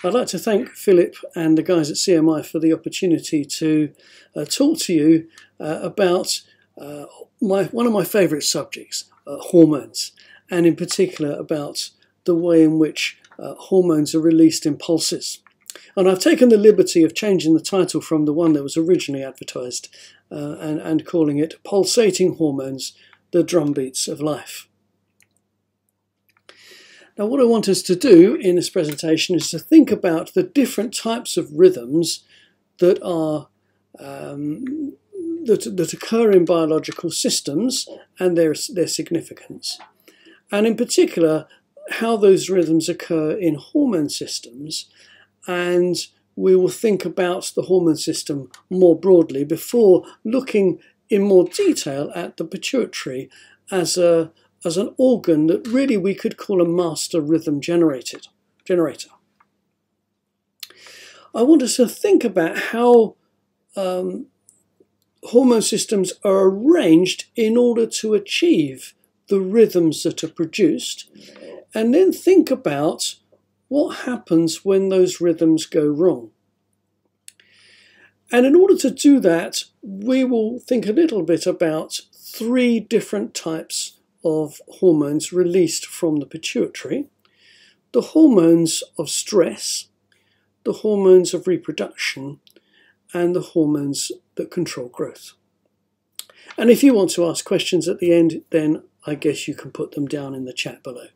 I'd like to thank Philip and the guys at CMI for the opportunity to talk to you about one of my favourite subjects, hormones, and in particular about the way in which hormones are released in pulses. And I've taken the liberty of changing the title from the one that was originally advertised and calling it Pulsating Hormones, the Drumbeats of Life. Now, what I want us to do in this presentation is to think about the different types of rhythms that are that occur in biological systems and their significance, and in particular how those rhythms occur in hormone systems. And we will think about the hormone system more broadly before looking in more detail at the pituitary as an organ that really we could call a master rhythm generator. I want us to think about how hormone systems are arranged in order to achieve the rhythms that are produced, and then think about what happens when those rhythms go wrong. And in order to do that, we will think a little bit about three different types of hormones released from the pituitary: the hormones of stress, the hormones of reproduction, and the hormones that control growth. And if you want to ask questions at the end, then I guess you can put them down in the chat below.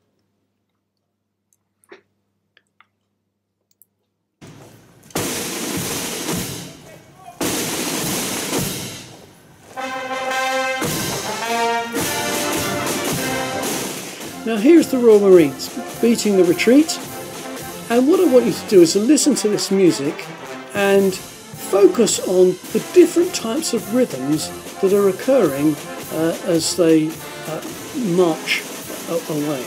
Now here's the Royal Marines beating the retreat, and what I want you to do is to listen to this music and focus on the different types of rhythms that are occurring as they march away.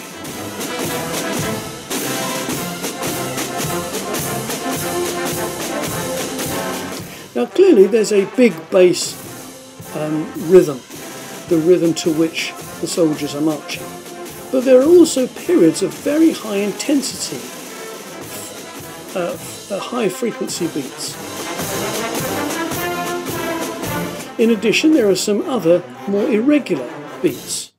Now clearly there's a big bass rhythm, the rhythm to which the soldiers are marching. But there are also periods of very high intensity, high frequency beats. In addition, there are some other more irregular beats.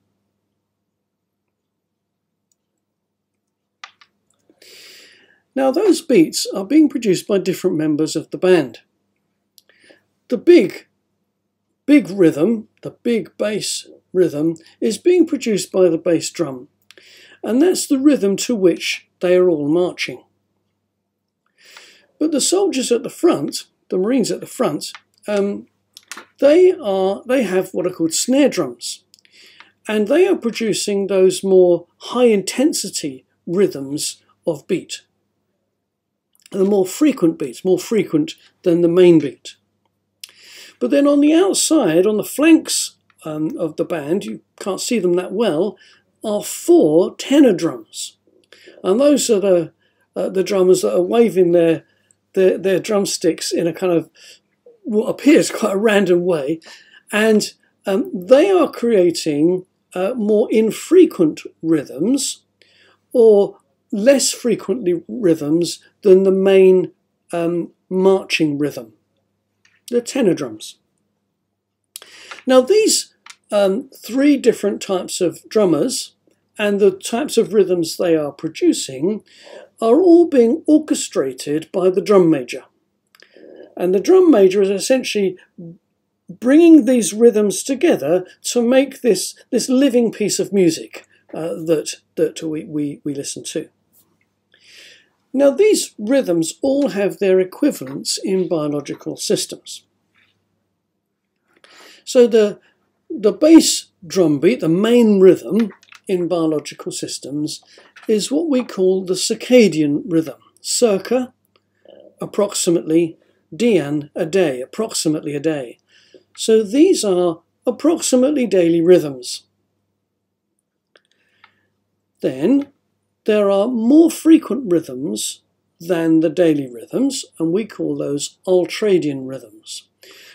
Now those beats are being produced by different members of the band. The big rhythm, the big bass rhythm, is being produced by the bass drum, and that's the rhythm to which they are all marching. But the soldiers at the front, the Marines at the front, they have what are called snare drums, and they are producing those more high intensity rhythms of beat, the more frequent beats, more frequent than the main beat. But then on the outside, on the flanks of the band, you can't see them that well, are 4 tenor drums, and those are the drummers that are waving their drumsticks in a kind of what appears quite a random way, and they are creating more infrequent rhythms or less frequently rhythms than the main marching rhythm, the tenor drums. Now these 3 different types of drummers and the types of rhythms they are producing are all being orchestrated by the drum major. And the drum major is essentially bringing these rhythms together to make this living piece of music that we listen to. Now these rhythms all have their equivalents in biological systems. So the bass drum beat, the main rhythm in biological systems, is what we call the circadian rhythm. Circa, approximately, dian, a day, approximately a day. So these are approximately daily rhythms. Then there are more frequent rhythms than the daily rhythms, and we call those ultradian rhythms.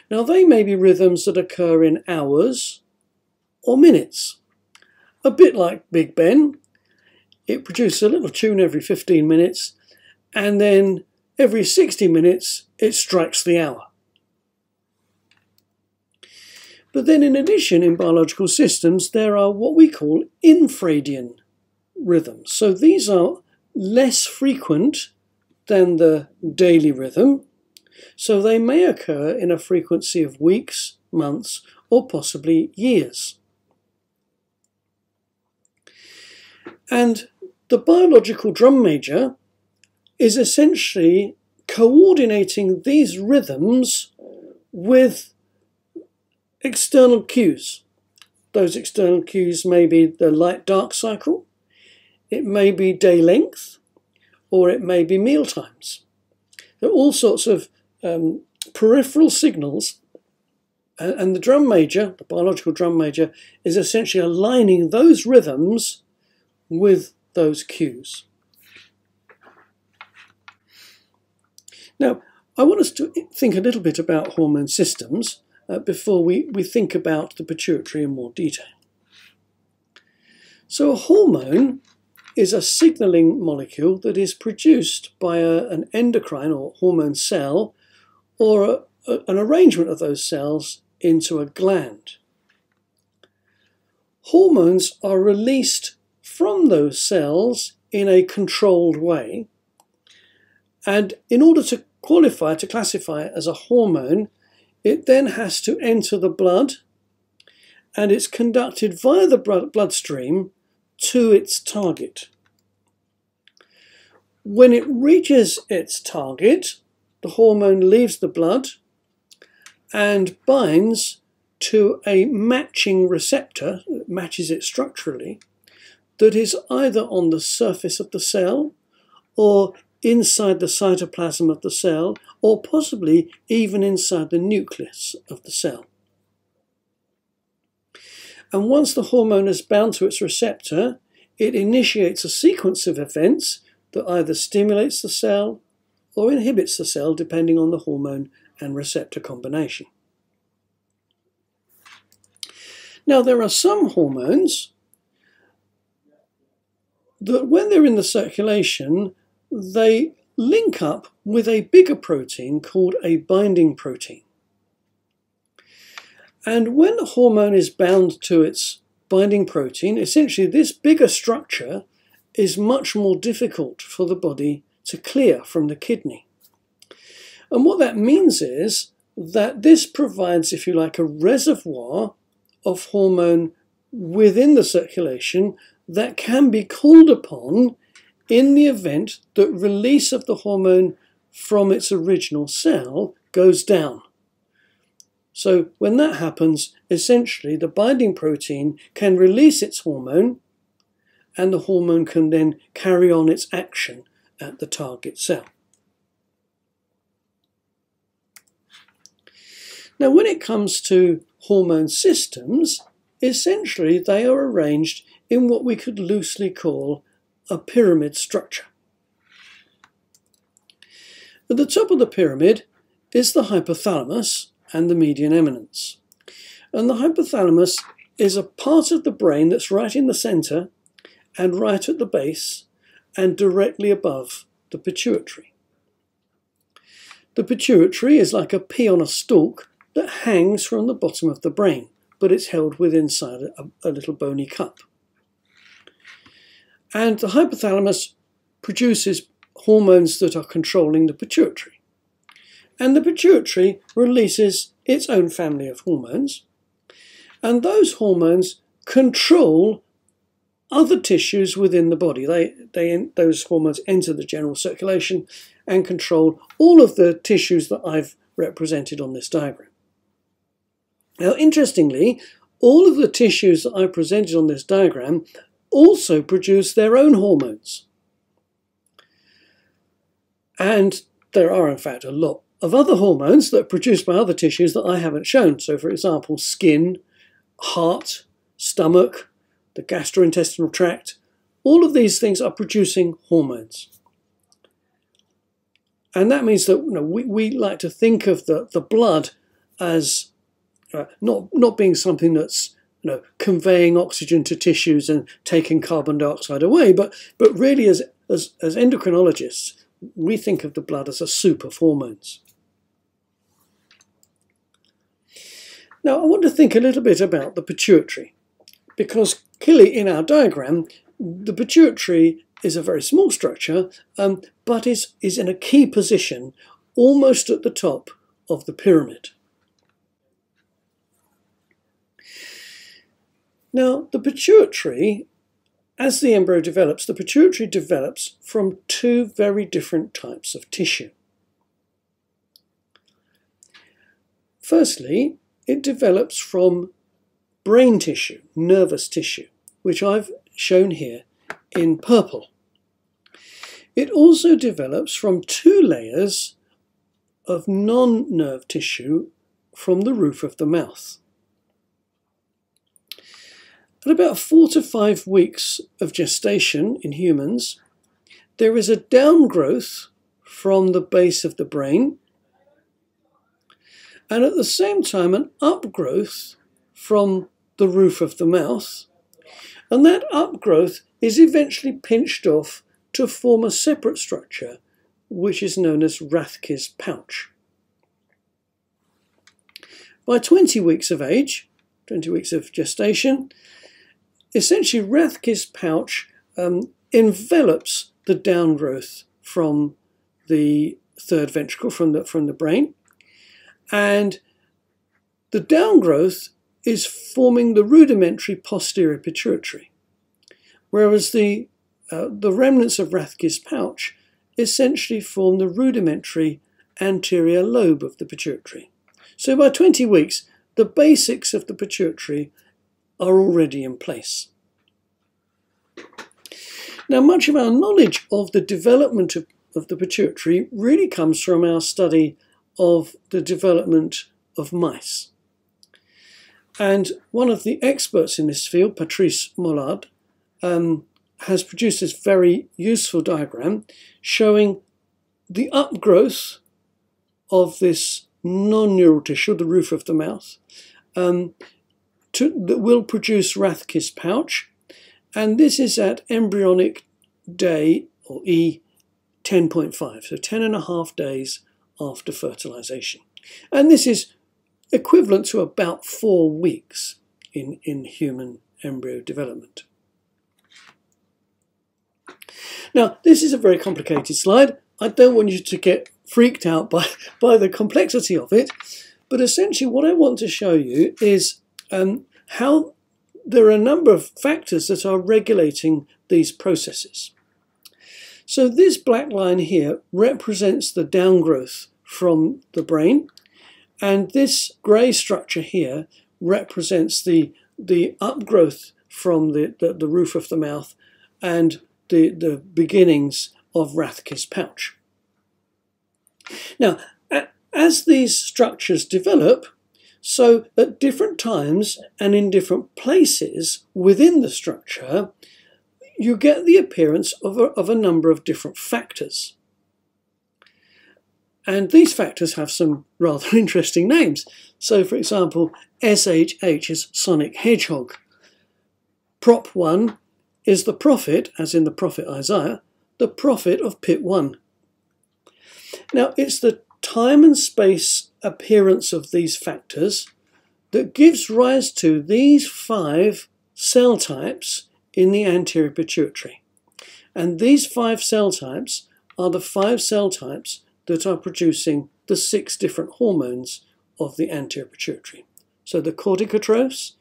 Now they may be rhythms that occur in hours or minutes. A bit like Big Ben. It produces a little tune every 15 minutes, and then every 60 minutes it strikes the hour. But then in addition, in biological systems, there are what we call infradian rhythms. So these are less frequent than the daily rhythm, so they may occur in a frequency of weeks, months, or possibly years. And the biological drum major is essentially coordinating these rhythms with external cues. Those external cues may be the light-dark cycle, it may be day length, or it may be meal times. There are all sorts of peripheral signals, and the drum major, the biological drum major, is essentially aligning those rhythms with those cues. Now, I want us to think a little bit about hormone systems before we think about the pituitary in more detail. So a hormone is a signalling molecule that is produced by an endocrine or hormone cell, or an arrangement of those cells into a gland. Hormones are released from those cells in a controlled way, and in order to qualify, to classify it as a hormone, it then has to enter the blood, and it's conducted via the bloodstream to its target. When it reaches its target, the hormone leaves the blood and binds to a matching receptor, that matches it structurally, that is either on the surface of the cell or inside the cytoplasm of the cell, or possibly even inside the nucleus of the cell. And once the hormone is bound to its receptor, it initiates a sequence of events that either stimulates the cell or inhibits the cell, depending on the hormone and receptor combination. Now, there are some hormones that when they're in the circulation, they link up with a bigger protein called a binding protein. And when the hormone is bound to its binding protein, essentially this bigger structure is much more difficult for the body to clear from the kidney. And what that means is that this provides, if you like, a reservoir of hormone within the circulation that can be called upon in the event that release of the hormone from its original cell goes down. So when that happens, essentially the binding protein can release its hormone, and the hormone can then carry on its action at the target cell. Now, when it comes to hormone systems, essentially they are arranged in what we could loosely call a pyramid structure. At the top of the pyramid is the hypothalamus and the median eminence. And the hypothalamus is a part of the brain that's right in the centre and right at the base and directly above the pituitary. The pituitary is like a pea on a stalk that hangs from the bottom of the brain, but it's held within inside a little bony cup. And the hypothalamus produces hormones that are controlling the pituitary. And the pituitary releases its own family of hormones. And those hormones control other tissues within the body. Those hormones enter the general circulation and control all of the tissues that I've represented on this diagram. Now, interestingly, all of the tissues that I presented on this diagram also produce their own hormones. And there are, in fact, a lot of other hormones that are produced by other tissues that I haven't shown. So, for example, skin, heart, stomach, the gastrointestinal tract, all of these things are producing hormones. And that means that we like to think of the blood as not being something that's conveying oxygen to tissues and taking carbon dioxide away, but really as endocrinologists, we think of the blood as a soup of hormones. Now I want to think a little bit about the pituitary, because clearly in our diagram the pituitary is a very small structure, but is in a key position almost at the top of the pyramid. Now the pituitary, as the embryo develops, the pituitary develops from two very different types of tissue. Firstly, it develops from brain tissue, nervous tissue, which I've shown here in purple. It also develops from two layers of non-nerve tissue from the roof of the mouth. At about 4 to 5 weeks of gestation in humans, there is a downgrowth from the base of the brain, and at the same time an upgrowth from the roof of the mouth, and that upgrowth is eventually pinched off to form a separate structure which is known as Rathke's pouch. By 20 weeks of age, 20 weeks of gestation, essentially Rathke's pouch envelops the downgrowth from the third ventricle, from the brain, and the downgrowth is forming the rudimentary posterior pituitary, whereas the remnants of Rathke's pouch essentially form the rudimentary anterior lobe of the pituitary. So by 20 weeks, the basics of the pituitary are already in place. Now, much of our knowledge of the development of the pituitary really comes from our study of the development of mice. And one of the experts in this field, Patrice Mollard, has produced this very useful diagram showing the upgrowth of this non-neural tissue, the roof of the mouth, that will produce Rathke's pouch. And this is at embryonic day, or E 10.5, so 10.5 days after fertilization. And this is equivalent to about 4 weeks in human embryo development. Now, this is a very complicated slide. I don't want you to get freaked out by the complexity of it, but essentially what I want to show you is how there are a number of factors that are regulating these processes. So this black line here represents the downgrowth from the brain, and this grey structure here represents the upgrowth from the roof of the mouth and the beginnings of Rathke's pouch. Now, as these structures develop, so at different times and in different places within the structure, you get the appearance of a number of different factors. And these factors have some rather interesting names. So, for example, SHH is sonic hedgehog. Prop 1 is the prophet, as in the prophet Isaiah, the prophet of pit 1. Now, it's the time and space appearance of these factors that gives rise to these 5 cell types in the anterior pituitary. And these 5 cell types are the 5 cell types that are producing the 6 different hormones of the anterior pituitary. So the corticotrophs,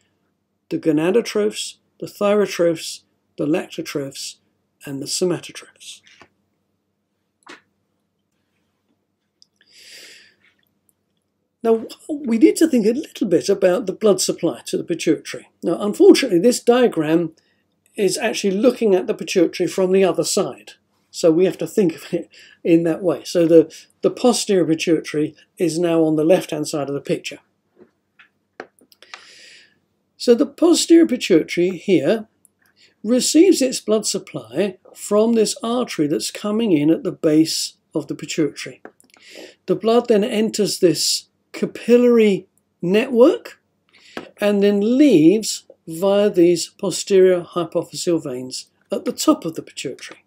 the gonadotrophs, the thyrotrophs, the lactotrophs, and the somatotrophs. Now, we need to think a little bit about the blood supply to the pituitary. Now, unfortunately, this diagram is actually looking at the pituitary from the other side. So we have to think of it in that way. So the posterior pituitary is now on the left-hand side of the picture. So the posterior pituitary here receives its blood supply from this artery that's coming in at the base of the pituitary. The blood then enters this capillary network and then leaves via these posterior hypophyseal veins at the top of the pituitary.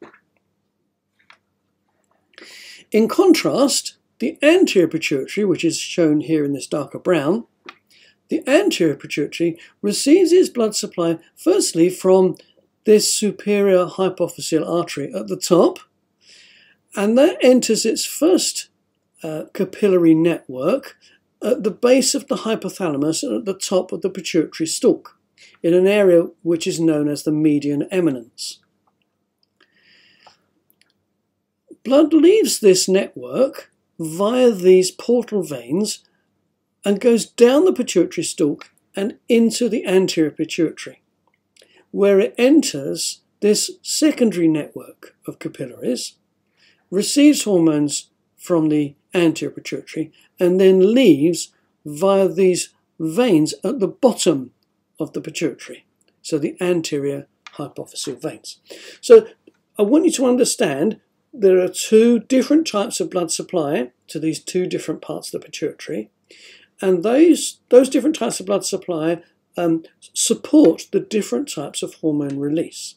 In contrast, the anterior pituitary, which is shown here in this darker brown, the anterior pituitary receives its blood supply firstly from this superior hypophyseal artery at the top, and that enters its first capillary network at the base of the hypothalamus and at the top of the pituitary stalk, in an area which is known as the median eminence. Blood leaves this network via these portal veins and goes down the pituitary stalk and into the anterior pituitary, where it enters this secondary network of capillaries, receives hormones from the anterior pituitary, and then leaves via these veins at the bottom of the pituitary, so the anterior hypophyseal veins. So I want you to understand there are two different types of blood supply to these two different parts of the pituitary, and those different types of blood supply support the different types of hormone release.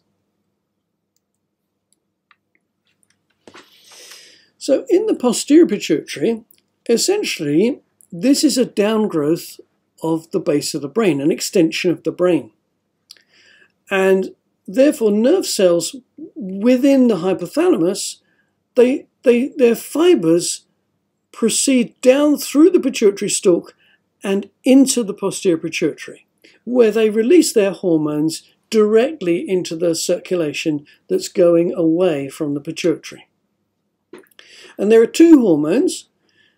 So in the posterior pituitary, essentially this is a downgrowth of the base of the brain, an extension of the brain. And therefore nerve cells within the hypothalamus, their fibres proceed down through the pituitary stalk and into the posterior pituitary, where they release their hormones directly into the circulation that's going away from the pituitary. And there are two hormones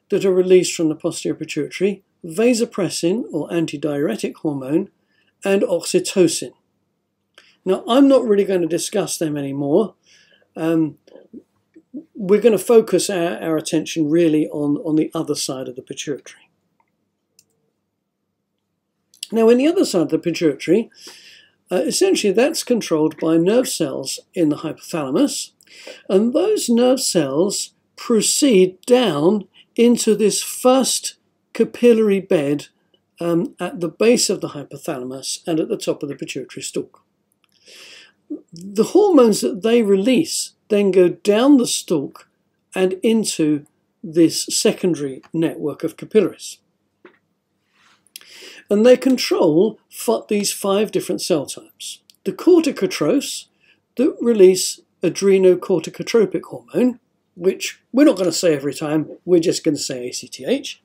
that are released from the posterior pituitary: vasopressin, or antidiuretic hormone, and oxytocin. Now, I'm not really going to discuss them anymore. We're going to focus our attention really on the other side of the pituitary. Now, in the other side of the pituitary, essentially that's controlled by nerve cells in the hypothalamus, and those nerve cells proceed down into this first capillary bed at the base of the hypothalamus and at the top of the pituitary stalk. The hormones that they release then go down the stalk and into this secondary network of capillaries. And they control these 5 different cell types. The corticotrophs that release adrenocorticotropic hormone, which we're not going to say every time, we're just going to say ACTH.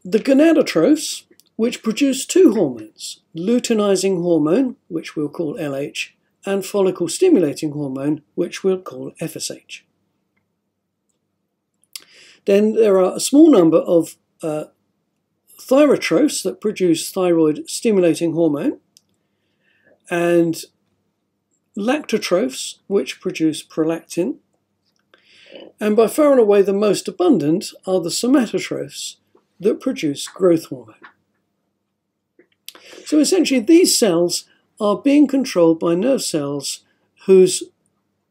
The gonadotrophs, which produce 2 hormones, luteinizing hormone, which we'll call LH, and follicle stimulating hormone, which we'll call FSH. Then there are a small number of thyrotrophs that produce thyroid stimulating hormone, and lactotrophs, which produce prolactin, and by far and away the most abundant are the somatotrophs that produce growth hormone. So essentially these cells are being controlled by nerve cells whose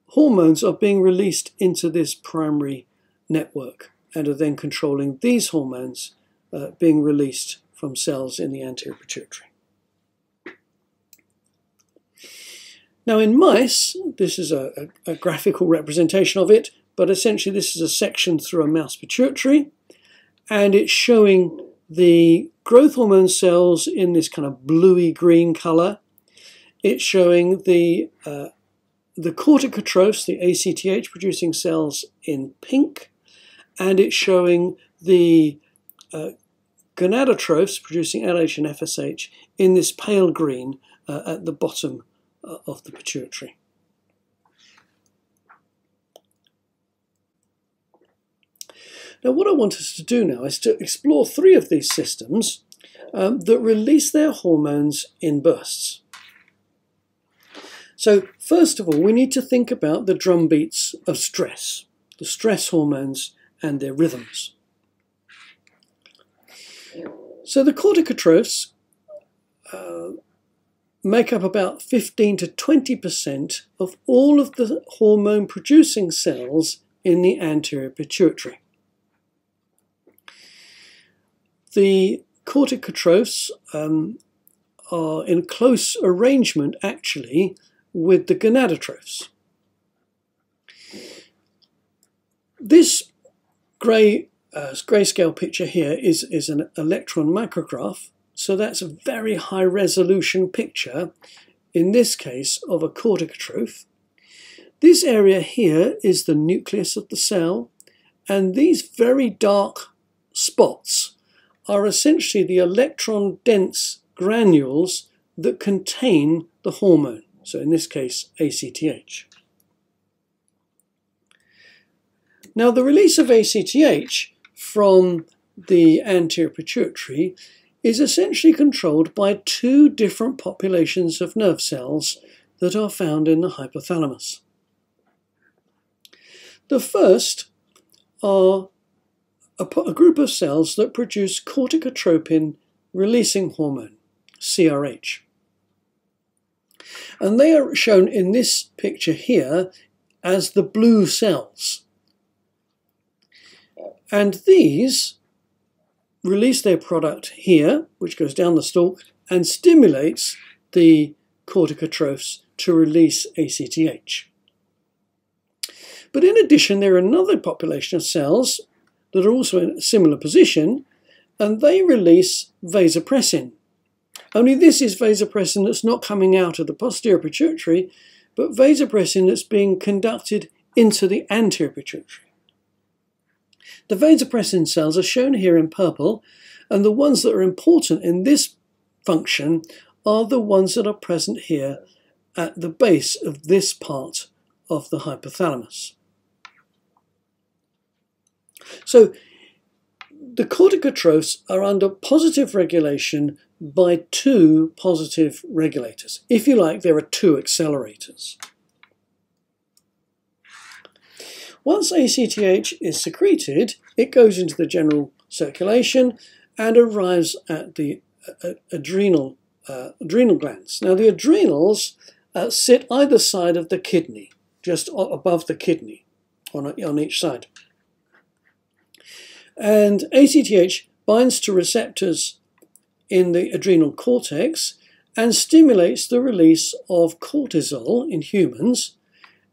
hormones are being released into this primary network and are then controlling these hormones being released from cells in the anterior pituitary. Now in mice, this is a graphical representation of it, but essentially this is a section through a mouse pituitary, and it's showing the growth hormone cells in this kind of bluey green colour. It's showing the corticotrophs, the ACTH producing cells, in pink, and it's showing the gonadotrophs producing LH and FSH in this pale green at the bottom of the pituitary. Now what I want us to do now is to explore 3 of these systems that release their hormones in bursts. So first of all, we need to think about the drumbeats of stress, the stress hormones and their rhythms. So the corticotrophs make up about 15 to 20% of all of the hormone producing cells in the anterior pituitary. The corticotrophs are in close arrangement actually with the gonadotrophs. This grayscale picture here is an electron micrograph, so that's a very high resolution picture, in this case of a corticotroph. This area here is the nucleus of the cell, and these very dark spots are essentially the electron-dense granules that contain the hormone, so in this case ACTH. Now the release of ACTH from the anterior pituitary is essentially controlled by two different populations of nerve cells that are found in the hypothalamus. The first are a group of cells that produce corticotropin releasing hormone, CRH. And they are shown in this picture here as the blue cells. And these release their product here, which goes down the stalk, and stimulates the corticotrophs to release ACTH. But in addition, there are another population of cells that are also in a similar position, and they release vasopressin. Only this is vasopressin that's not coming out of the posterior pituitary, but vasopressin that's being conducted into the anterior pituitary. The vasopressin cells are shown here in purple, and the ones that are important in this function are the ones that are present here at the base of this part of the hypothalamus. So the corticotrophs are under positive regulation by two positive regulators. If you like, there are two accelerators. Once ACTH is secreted, it goes into the general circulation and arrives at the adrenal glands. Now the adrenals sit either side of the kidney, just above the kidney on each side. And ACTH binds to receptors in the adrenal cortex and stimulates the release of cortisol in humans,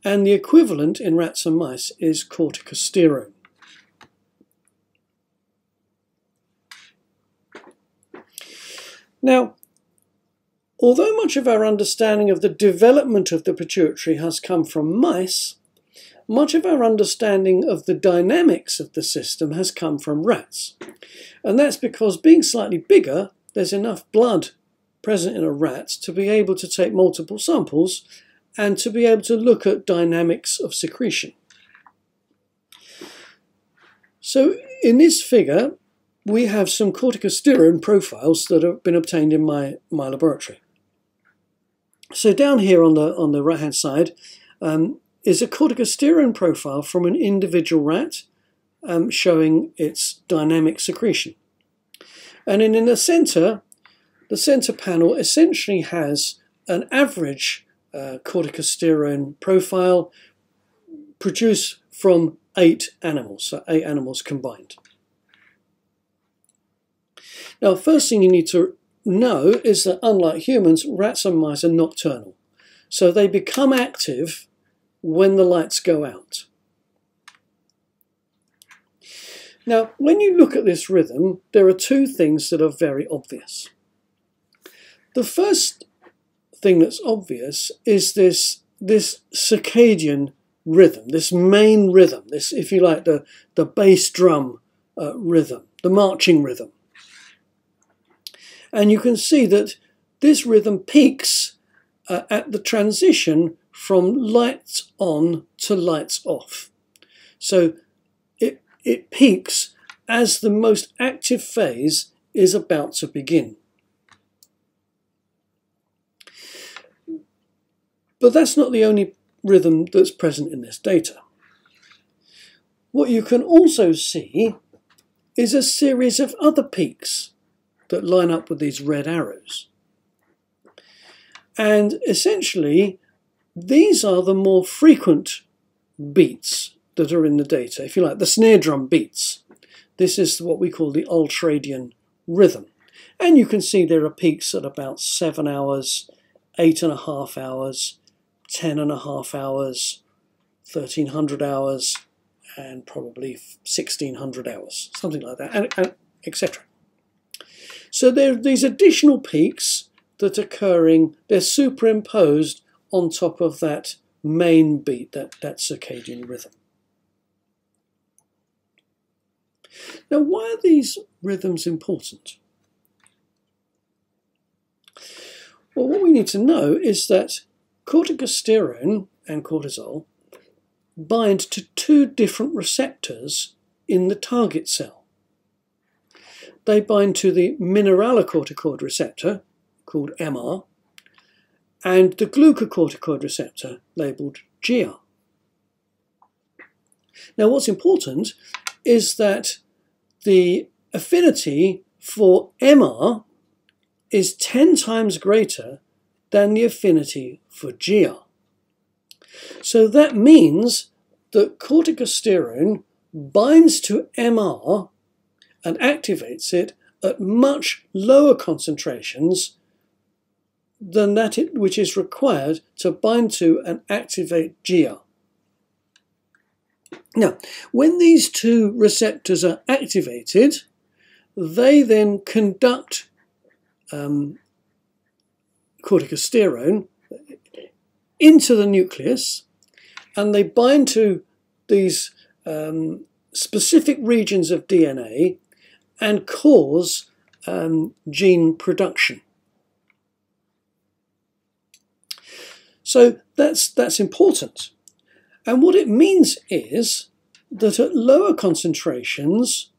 and the equivalent in rats and mice is corticosterone. Now, although much of our understanding of the development of the pituitary has come from mice, much of our understanding of the dynamics of the system has come from rats. And that's because, being slightly bigger, there's enough blood present in a rat to be able to take multiple samples and to be able to look at dynamics of secretion. So in this figure, we have some corticosterone profiles that have been obtained in my laboratory. So down here on the right-hand side is a corticosterone profile from an individual rat showing its dynamic secretion. And then in the center panel essentially has an average corticosterone profile produced from 8 animals, so 8 animals combined. Now, the first thing you need to know is that, unlike humans, rats and mice are nocturnal. So they become active when the lights go out. Now, when you look at this rhythm, there are two things that are very obvious. The first thing that's obvious is this circadian rhythm, this main rhythm, this, if you like, the bass drum rhythm, the marching rhythm. And you can see that this rhythm peaks at the transition from lights on to lights off. So it peaks as the most active phase is about to begin. But that's not the only rhythm that's present in this data. What you can also see is a series of other peaks that line up with these red arrows. And essentially, these are the more frequent beats that are in the data, if you like, the snare drum beats. This is what we call the ultradian rhythm. And you can see there are peaks at about 7 hours, 8.5 hours, 10.5 hours, 1300 hours, and probably 1600 hours, something like that, and etc. So there are these additional peaks that are occurring, they're superimposed on top of that main beat, that circadian rhythm. Now, why are these rhythms important? Well, what we need to know is that corticosterone and cortisol bind to two different receptors in the target cell. They bind to the mineralocorticoid receptor, called MR, and the glucocorticoid receptor, labelled GR. Now, what's important is that the affinity for MR is 10 times greater than the affinity for GR. So that means that corticosterone binds to MR and activates it at much lower concentrations than that which is required to bind to and activate GR. Now, when these two receptors are activated, they then conduct corticosterone into the nucleus, and they bind to these specific regions of DNA and cause gene production. So that's important. And what it means is that at lower concentrations,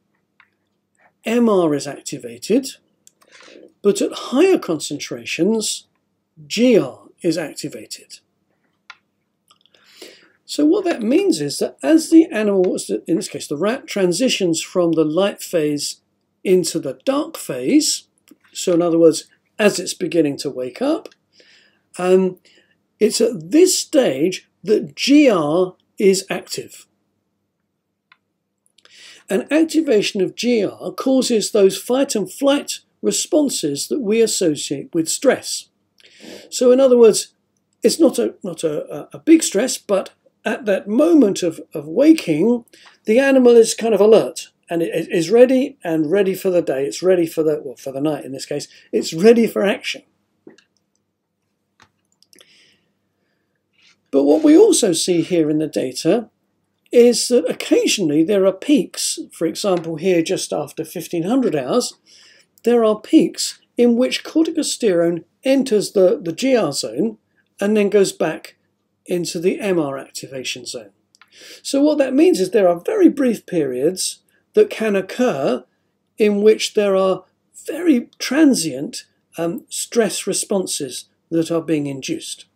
MR is activated, but at higher concentrations, GR is activated. So what that means is that as the animal, in this case the rat, transitions from the light phase into the dark phase, so in other words, as it's beginning to wake up, it's at this stage that GR is active. And activation of GR causes those fight and flight responses that we associate with stress. So in other words, it's not a big stress, but at that moment of waking, the animal is kind of alert and it is ready for the day. It's ready for the night in this case. It's ready for action. But what we also see here in the data is that occasionally there are peaks. For example, here just after 1500 hours, there are peaks in which corticosterone enters the GR zone and then goes back into the MR activation zone. So what that means is there are very brief periods that can occur in which there are very transient stress responses that are being induced.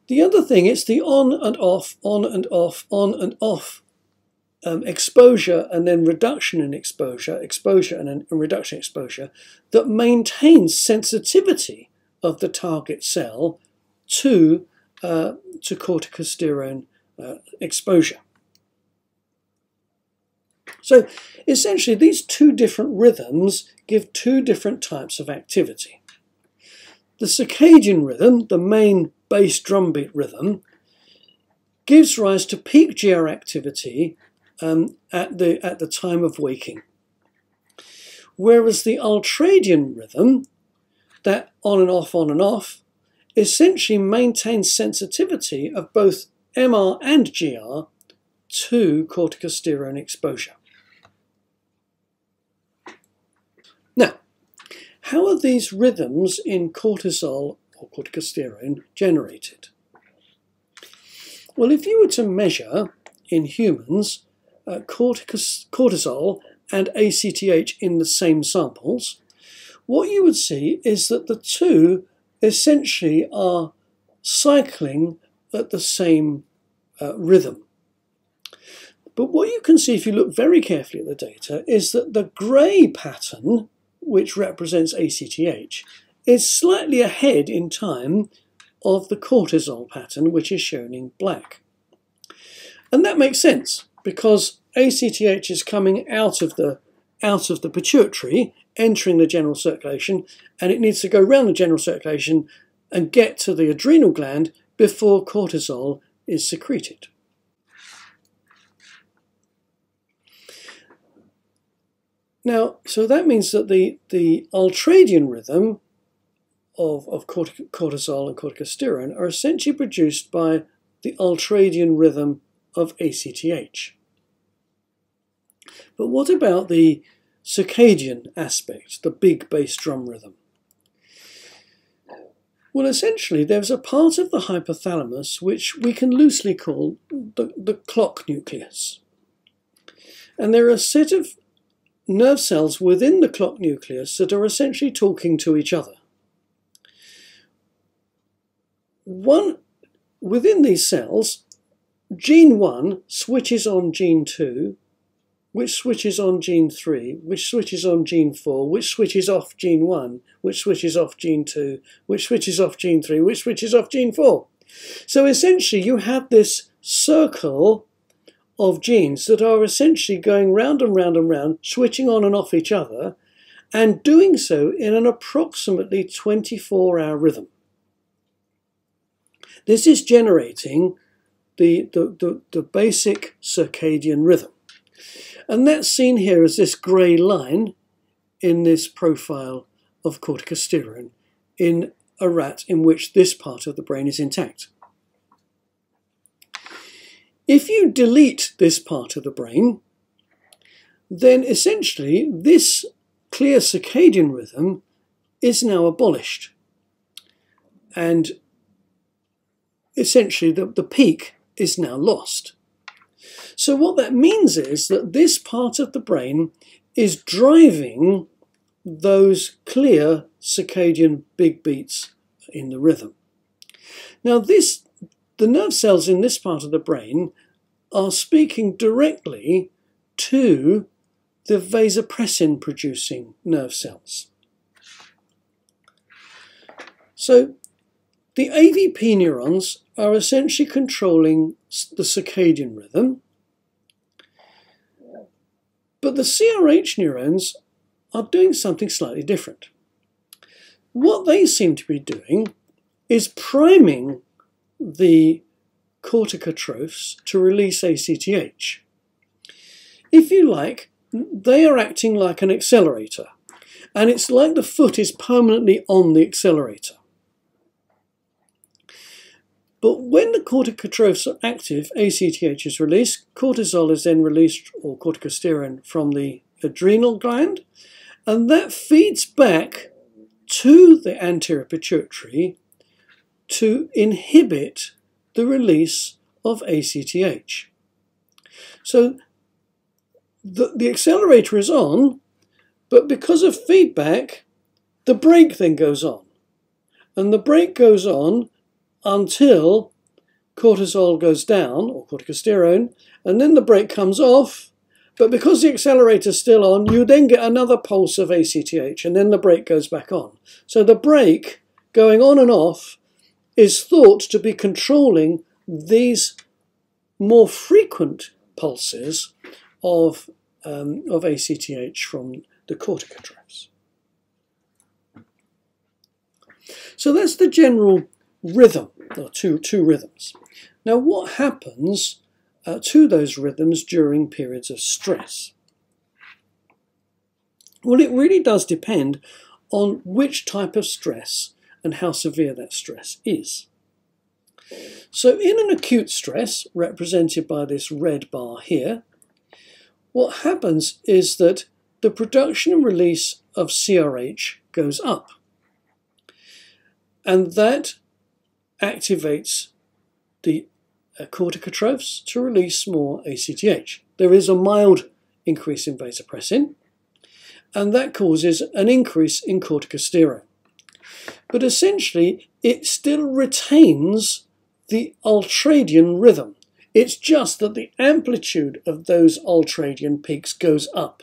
The other thing, it's the on and off, on and off, on and off exposure and then reduction in exposure, exposure and then reduction in exposure that maintains sensitivity of the target cell to corticosterone exposure. So essentially these two different rhythms give two different types of activity. The circadian rhythm, the main bass drumbeat rhythm, gives rise to peak GR activity at the time of waking. Whereas the ultradian rhythm, that on and off, essentially maintains sensitivity of both MR and GR to corticosterone exposure. Now, how are these rhythms in cortisol or corticosterone generated? Well, if you were to measure in humans cortisol and ACTH in the same samples, what you would see is that the two essentially are cycling at the same rhythm. But what you can see if you look very carefully at the data is that the grey pattern, which represents ACTH, is slightly ahead in time of the cortisol pattern, which is shown in black. And that makes sense because ACTH is coming out of the pituitary, entering the general circulation, and it needs to go around the general circulation and get to the adrenal gland before cortisol is secreted. Now, so that means that the ultradian rhythm of cortisol and corticosteroid are essentially produced by the ultradian rhythm of ACTH. But what about the circadian aspect, the big bass drum rhythm? Well, essentially, there's a part of the hypothalamus which we can loosely call the clock nucleus. And there are a set of nerve cells within the clock nucleus that are essentially talking to each other. Within these cells, gene 1 switches on gene 2, which switches on gene 3, which switches on gene 4, which switches off gene 1, which switches off gene 2, which switches off gene 3, which switches off gene 4. So essentially you have this circle of genes that are essentially going round and round and round, switching on and off each other, and doing so in an approximately 24-hour rhythm. This is generating the basic circadian rhythm. And that's seen here as this grey line in this profile of corticosteroid in a rat in which this part of the brain is intact. If you delete this part of the brain, then essentially this clear circadian rhythm is now abolished. And essentially the peak is now lost. So what that means is that this part of the brain is driving those clear circadian big beats in the rhythm. Now the nerve cells in this part of the brain are speaking directly to the vasopressin producing nerve cells. So the AVP neurons are essentially controlling the circadian rhythm, but the CRH neurons are doing something slightly different. What they seem to be doing is priming the corticotrophs to release ACTH. If you like, they are acting like an accelerator, and it's like the foot is permanently on the accelerator. But when the corticotrophs are active, ACTH is released, cortisol is then released, or corticosteroid, from the adrenal gland, and that feeds back to the anterior pituitary to inhibit the release of ACTH. So the accelerator is on, but because of feedback, the brake then goes on. And the brake goes on until cortisol goes down, or corticosteroid, and then the brake comes off, but because the accelerator is still on, you then get another pulse of ACTH, and then the brake goes back on. So the brake going on and off is thought to be controlling these more frequent pulses of ACTH from the corticotrophs. So that's the general rhythm, or two rhythms. Now what happens to those rhythms during periods of stress? Well, it really does depend on which type of stress and how severe that stress is. So in an acute stress, represented by this red bar here, what happens is that the production and release of CRH goes up, and that activates the corticotrophs to release more ACTH. There is a mild increase in vasopressin, and that causes an increase in corticosteroid. But essentially, it still retains the ultradian rhythm. It's just that the amplitude of those ultradian peaks goes up.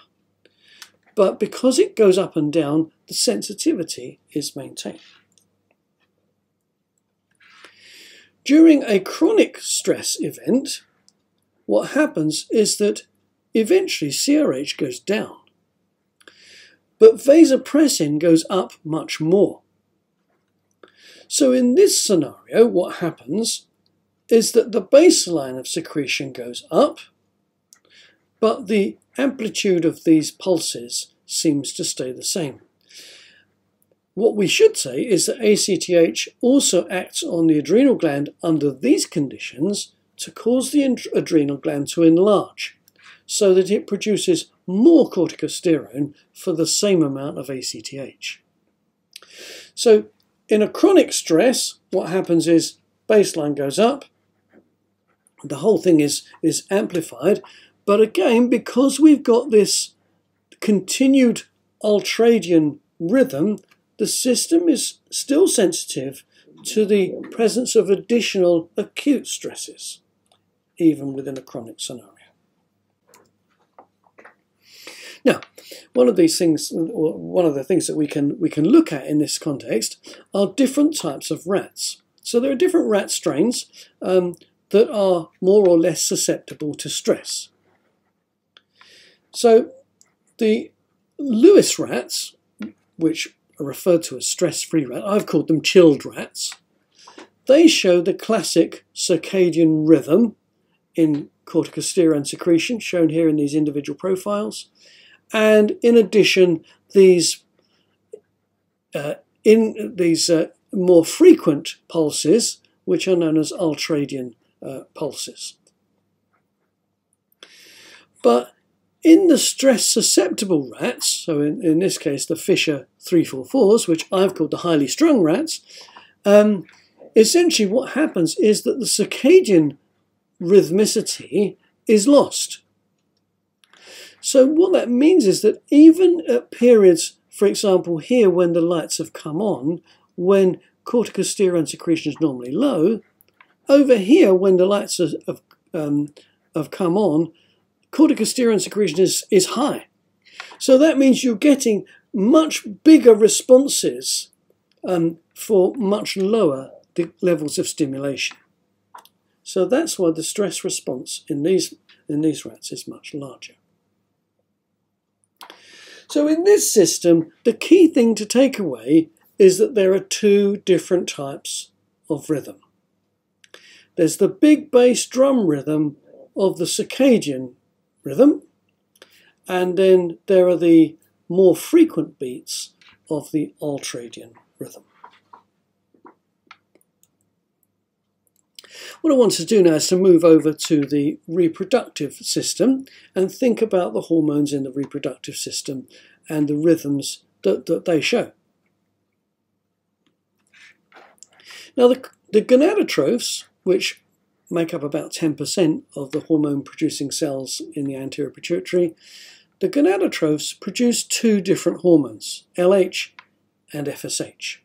But because it goes up and down, the sensitivity is maintained. During a chronic stress event, what happens is that eventually CRH goes down, but vasopressin goes up much more. So in this scenario, what happens is that the baseline of secretion goes up, but the amplitude of these pulses seems to stay the same. What we should say is that ACTH also acts on the adrenal gland under these conditions to cause the adrenal gland to enlarge, so that it produces more corticosterone for the same amount of ACTH. So in a chronic stress, what happens is baseline goes up, the whole thing is amplified, but again, because we've got this continued ultradian rhythm, the system is still sensitive to the presence of additional acute stresses, even within a chronic scenario. Now, one of the things that we can look at in this context are different types of rats. So there are different rat strains that are more or less susceptible to stress. So the Lewis rats, which are referred to as stress-free rats, I've called them chilled rats, they show the classic circadian rhythm in corticosterone secretion, shown here in these individual profiles. And in addition, these more frequent pulses, which are known as ultradian pulses. But in the stress-susceptible rats, so in this case the Fisher 344s, which I've called the highly strung rats, essentially what happens is that the circadian rhythmicity is lost. So what that means is that even at periods, for example here when the lights have come on, when corticosterone secretion is normally low, over here when the lights have come on, corticosterone secretion is high. So that means you're getting much bigger responses for much lower levels of stimulation. So that's why the stress response in these rats is much larger. So in this system, the key thing to take away is that there are two different types of rhythm. There's the big bass drum rhythm of the circadian rhythm, and then there are the more frequent beats of the ultradian rhythm. What I want to do now is to move over to the reproductive system and think about the hormones in the reproductive system and the rhythms that they show. Now the gonadotrophs, which make up about 10% of the hormone-producing cells in the anterior pituitary, the gonadotrophs produce two different hormones, LH and FSH.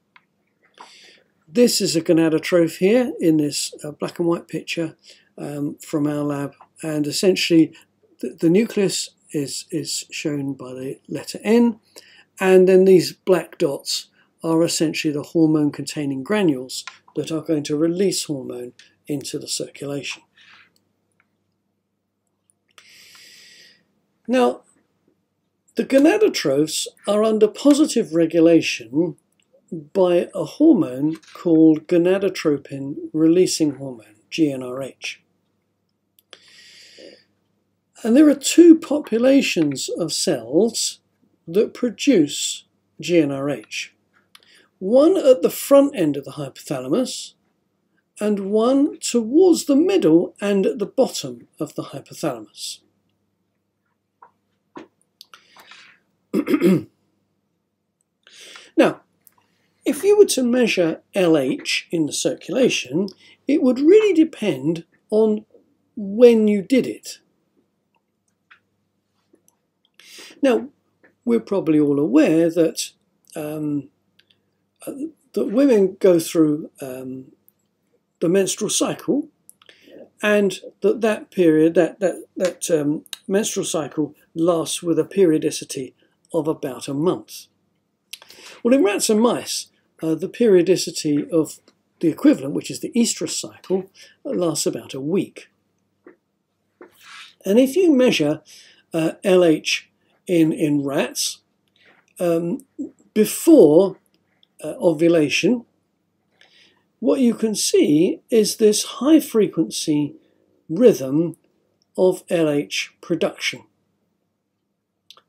This is a gonadotroph here in this black and white picture from our lab, and essentially the nucleus is shown by the letter N, and then these black dots are essentially the hormone-containing granules that are going to release hormone into the circulation. Now, the gonadotrophs are under positive regulation by a hormone called gonadotropin releasing hormone, GnRH. And there are two populations of cells that produce GnRH. One at the front end of the hypothalamus and one towards the middle and at the bottom of the hypothalamus. Now, if you were to measure LH in the circulation, it would really depend on when you did it. Now, we're probably all aware that that women go through the menstrual cycle, and that period, that menstrual cycle lasts with a periodicity of about a month. Well, in rats and mice, the periodicity of the equivalent, which is the estrous cycle, lasts about a week. And if you measure LH in rats before ovulation, what you can see is this high frequency rhythm of LH production,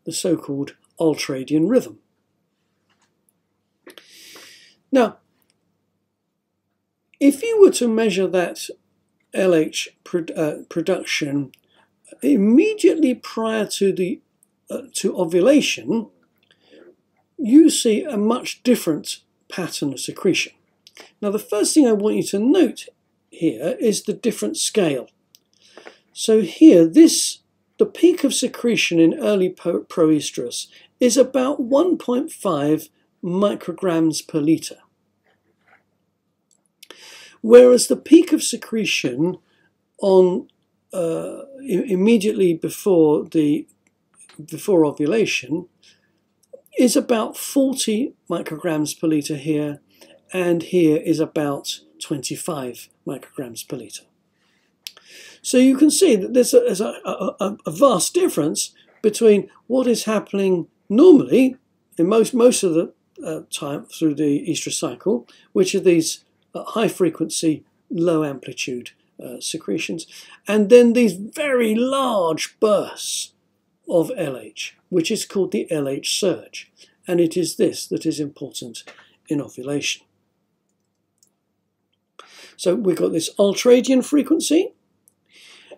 the so-called ultradian rhythm. Now, if you were to measure that LH production immediately prior to ovulation, you see a much different pattern of secretion. Now, the first thing I want you to note here is the different scale. So here, the peak of secretion in early proestrus is about 1.5 micrograms per litre, whereas the peak of secretion on immediately before ovulation is about 40 micrograms per litre here, and here is about 25 micrograms per litre. So you can see that there's a vast difference between what is happening normally in most of the time through the estrous cycle, which are these high frequency, low amplitude secretions, and then these very large bursts of LH, which is called the LH surge, and it is this that is important in ovulation. So we've got this ultradian frequency,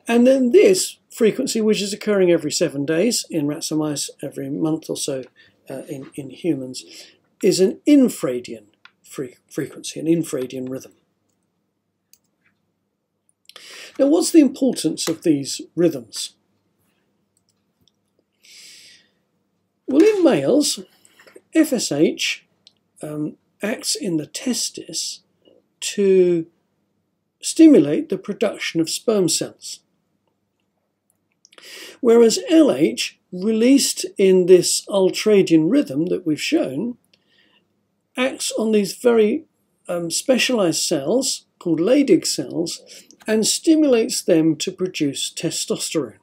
and then this frequency, which is occurring every 7 days in rats and mice, every month or so in humans, is an infradian frequency, an infradian rhythm. Now, what's the importance of these rhythms? Well, in males, FSH acts in the testis to stimulate the production of sperm cells, whereas LH, released in this ultradian rhythm that we've shown, acts on these very specialized cells called Leydig cells and stimulates them to produce testosterone.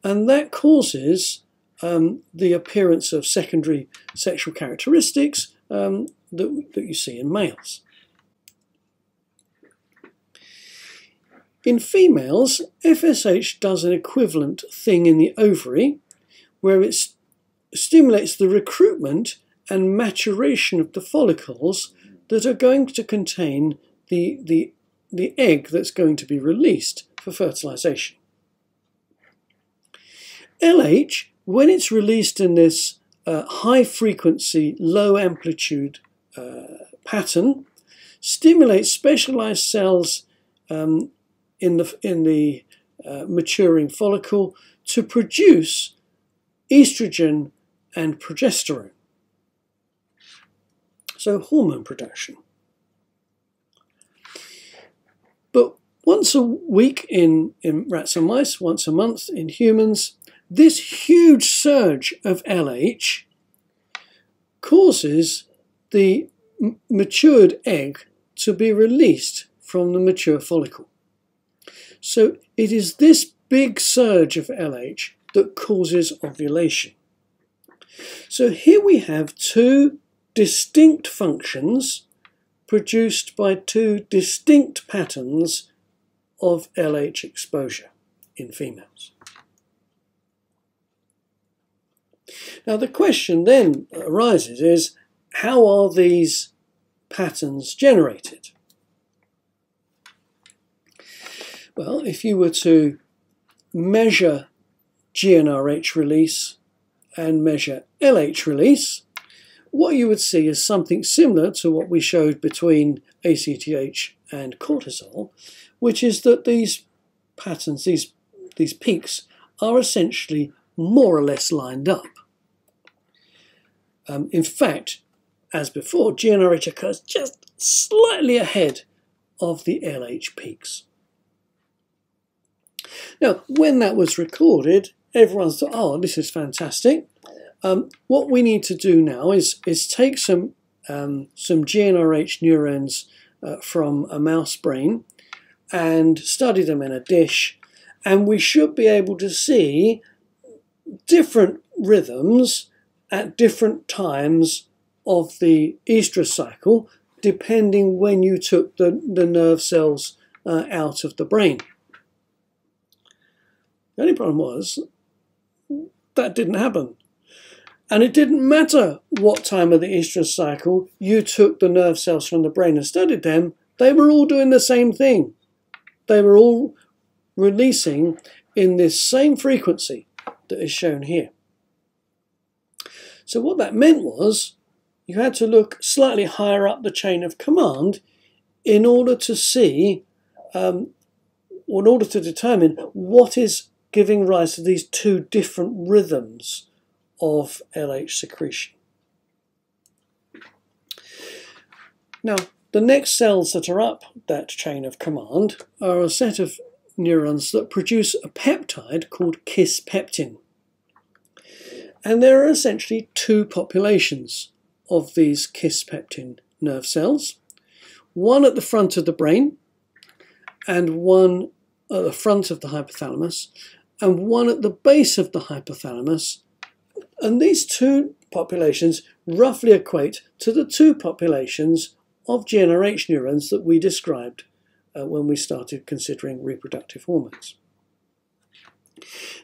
And that causes the appearance of secondary sexual characteristics that you see in males. In females, FSH does an equivalent thing in the ovary, where it stimulates the recruitment and maturation of the follicles that are going to contain the egg that's going to be released for fertilization. LH, when it's released in this high frequency, low amplitude pattern, stimulates specialized cells in the maturing follicle to produce estrogen and progesterone. So hormone production. But once a week in rats and mice, once a month in humans, this huge surge of LH causes the matured egg to be released from the mature follicle. So it is this big surge of LH that causes ovulation. So here we have two distinct functions produced by two distinct patterns of LH exposure in females. Now the question then arises is, how are these patterns generated? Well, if you were to measure GnRH release and measure LH release, what you would see is something similar to what we showed between ACTH and cortisol, which is that these patterns, these peaks, are essentially more or less lined up. In fact, as before, GnRH occurs just slightly ahead of the LH peaks. Now, when that was recorded, everyone thought, oh, this is fantastic. What we need to do now is take some GnRH neurons from a mouse brain and study them in a dish, and we should be able to see different rhythms at different times of the estrous cycle, depending when you took the nerve cells out of the brain. The only problem was that didn't happen. And it didn't matter what time of the estrous cycle you took the nerve cells from the brain and studied them, they were all doing the same thing. They were all releasing in this same frequency that is shown here. So what that meant was you had to look slightly higher up the chain of command in order to see, in order to determine what is giving rise to these two different rhythms of LH secretion. Now, the next cells that are up that chain of command are a set of neurons that produce a peptide called kispeptin. And there are essentially two populations of these kispeptin nerve cells, one at the front of the brain and one at the front of the hypothalamus and one at the base of the hypothalamus. And these two populations roughly equate to the two populations of GnRH neurons that we described when we started considering reproductive hormones.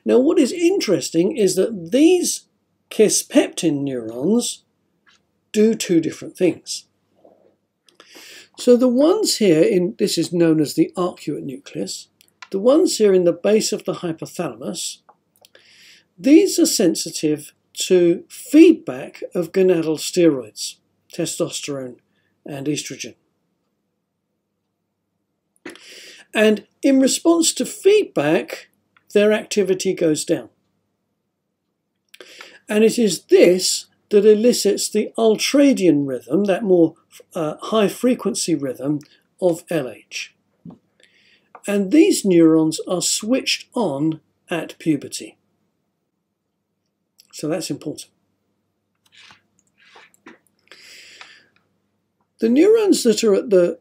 Now, what is interesting is that these kispeptin neurons do two different things. So the ones here, this is known as the arcuate nucleus, the ones here in the base of the hypothalamus, these are sensitive to feedback of gonadal steroids, testosterone and estrogen. And in response to feedback, their activity goes down. And it is this that elicits the ultradian rhythm, that more high frequency rhythm of LH. And these neurons are switched on at puberty. So that's important. The neurons that are at the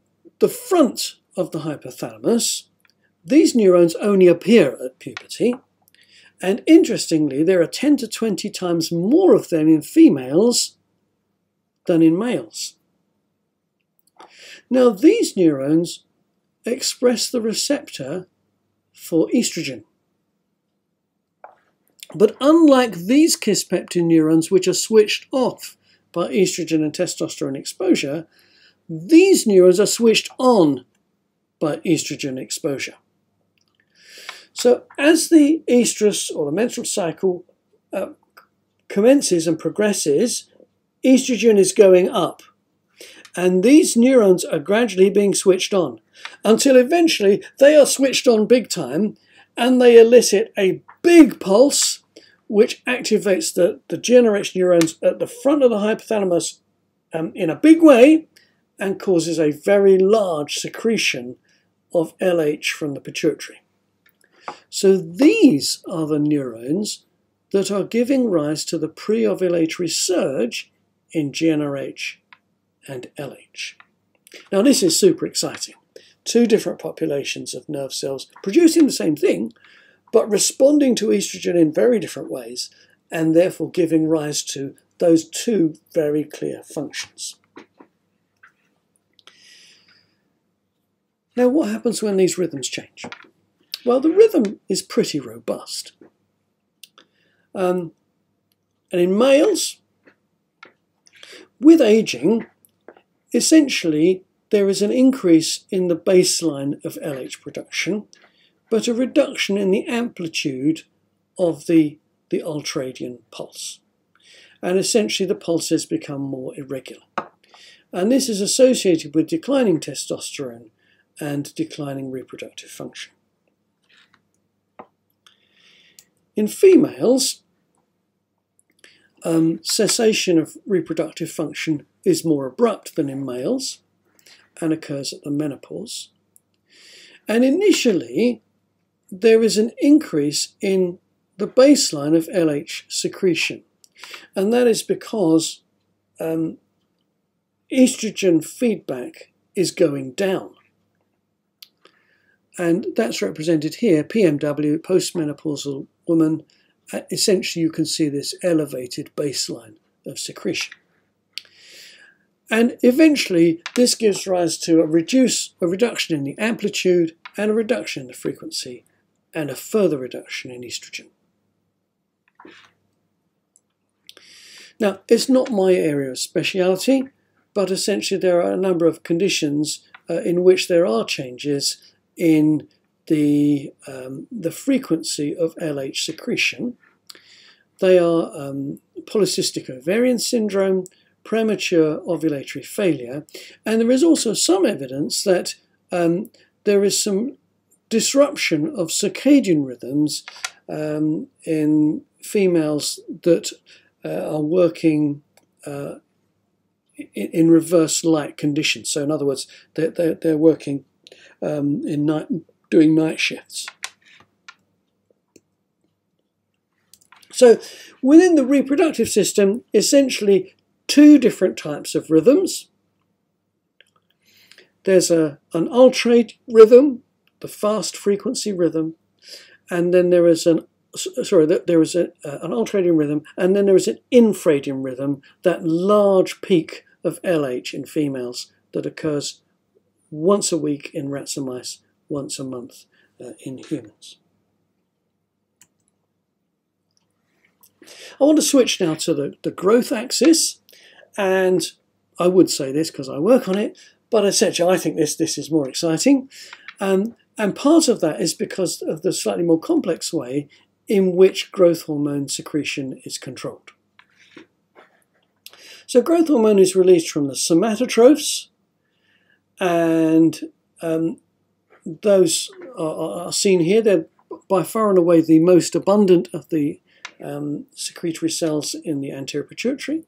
front of the hypothalamus, these neurons only appear at puberty. And interestingly, there are 10 to 20 times more of them in females than in males. Now, these neurons express the receptor for estrogen. But unlike these kispeptin neurons, which are switched off by estrogen and testosterone exposure, these neurons are switched on by estrogen exposure. So as the estrus or the menstrual cycle commences and progresses, estrogen is going up. And these neurons are gradually being switched on until eventually they are switched on big time and they elicit a big pulse which activates the GnRH neurons at the front of the hypothalamus in a big way and causes a very large secretion of LH from the pituitary. So these are the neurons that are giving rise to the pre-ovulatory surge in GnRH and LH. Now this is super exciting. Two different populations of nerve cells producing the same thing, but responding to estrogen in very different ways, and therefore giving rise to those two very clear functions. Now what happens when these rhythms change? Well, the rhythm is pretty robust. And in males, with aging, essentially there is an increase in the baseline of LH production, but a reduction in the amplitude of the ultradian pulse. And essentially the pulses become more irregular. And this is associated with declining testosterone and declining reproductive function. In females, cessation of reproductive function is more abrupt than in males and occurs at the menopause. And initially, there is an increase in the baseline of LH secretion. And that is because estrogen feedback is going down. And that's represented here, PMW, postmenopausal woman. Essentially, you can see this elevated baseline of secretion. And eventually, this gives rise to a reduction in the amplitude and a reduction in the frequency and a further reduction in estrogen. Now, it's not my area of speciality, but essentially there are a number of conditions in which there are changes in the frequency of LH secretion. They are polycystic ovarian syndrome, premature ovulatory failure, and there is also some evidence that there is some disruption of circadian rhythms in females that are working in reverse light conditions. So in other words, they're working in night, doing night shifts. So within the reproductive system, essentially two different types of rhythms. There's an ultrate rhythm, the fast frequency rhythm, and then there is an ultradian rhythm, and then there is an infradian rhythm, that large peak of LH in females that occurs once a week in rats and mice, once a month in humans. I want to switch now to the growth axis, and I would say this because I work on it, but essentially I think this is more exciting. And part of that is because of the slightly more complex way in which growth hormone secretion is controlled. So growth hormone is released from the somatotrophs, and those are seen here. They're by far and away the most abundant of the secretory cells in the anterior pituitary.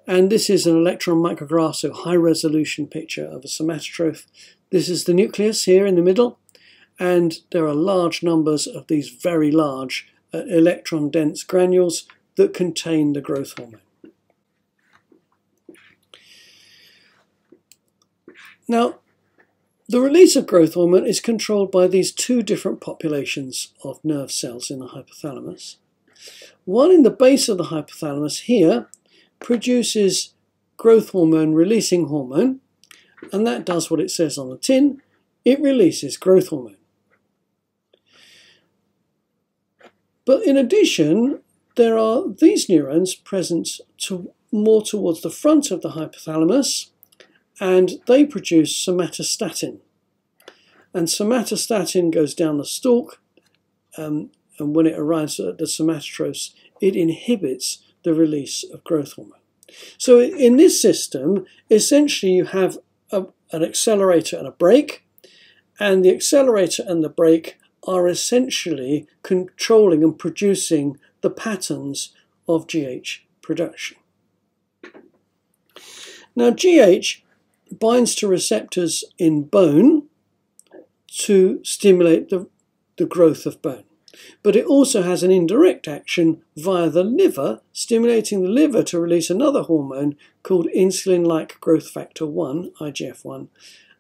And this is an electron micrograph, so high resolution picture of a somatotroph. This is the nucleus here in the middle, and there are large numbers of these very large electron dense granules that contain the growth hormone. Now, the release of growth hormone is controlled by these two different populations of nerve cells in the hypothalamus. One in the base of the hypothalamus here produces growth hormone releasing hormone, and that does what it says on the tin. It releases growth hormone. But in addition, there are these neurons present more towards the front of the hypothalamus, and they produce somatostatin. And somatostatin goes down the stalk, and when it arrives at the somatotrophs, it inhibits the release of growth hormone. So in this system, essentially you have an accelerator and a brake, and the accelerator and the brake are essentially controlling and producing the patterns of GH production. Now GH binds to receptors in bone to stimulate the growth of bone. But it also has an indirect action via the liver, stimulating the liver to release another hormone called insulin-like growth factor 1, IGF-1,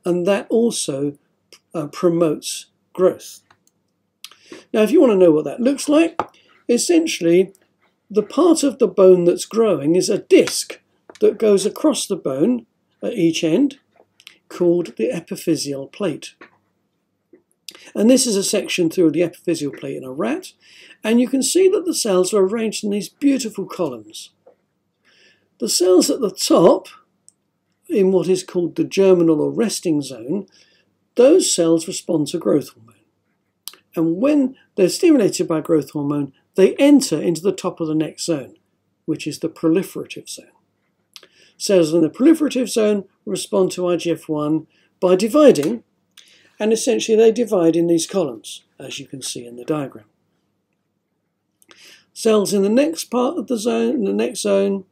and that also promotes growth. Now, if you want to know what that looks like, essentially the part of the bone that's growing is a disc that goes across the bone at each end, called the epiphyseal plate. And this is a section through the epiphyseal plate in a rat, and you can see that the cells are arranged in these beautiful columns. The cells at the top, in what is called the germinal or resting zone, those cells respond to growth hormone. And when they're stimulated by growth hormone, they enter into the top of the next zone, which is the proliferative zone. Cells in the proliferative zone respond to IGF-1 by dividing, and essentially they divide in these columns, as you can see in the diagram. Cells in the next part of the zone, in the next zone,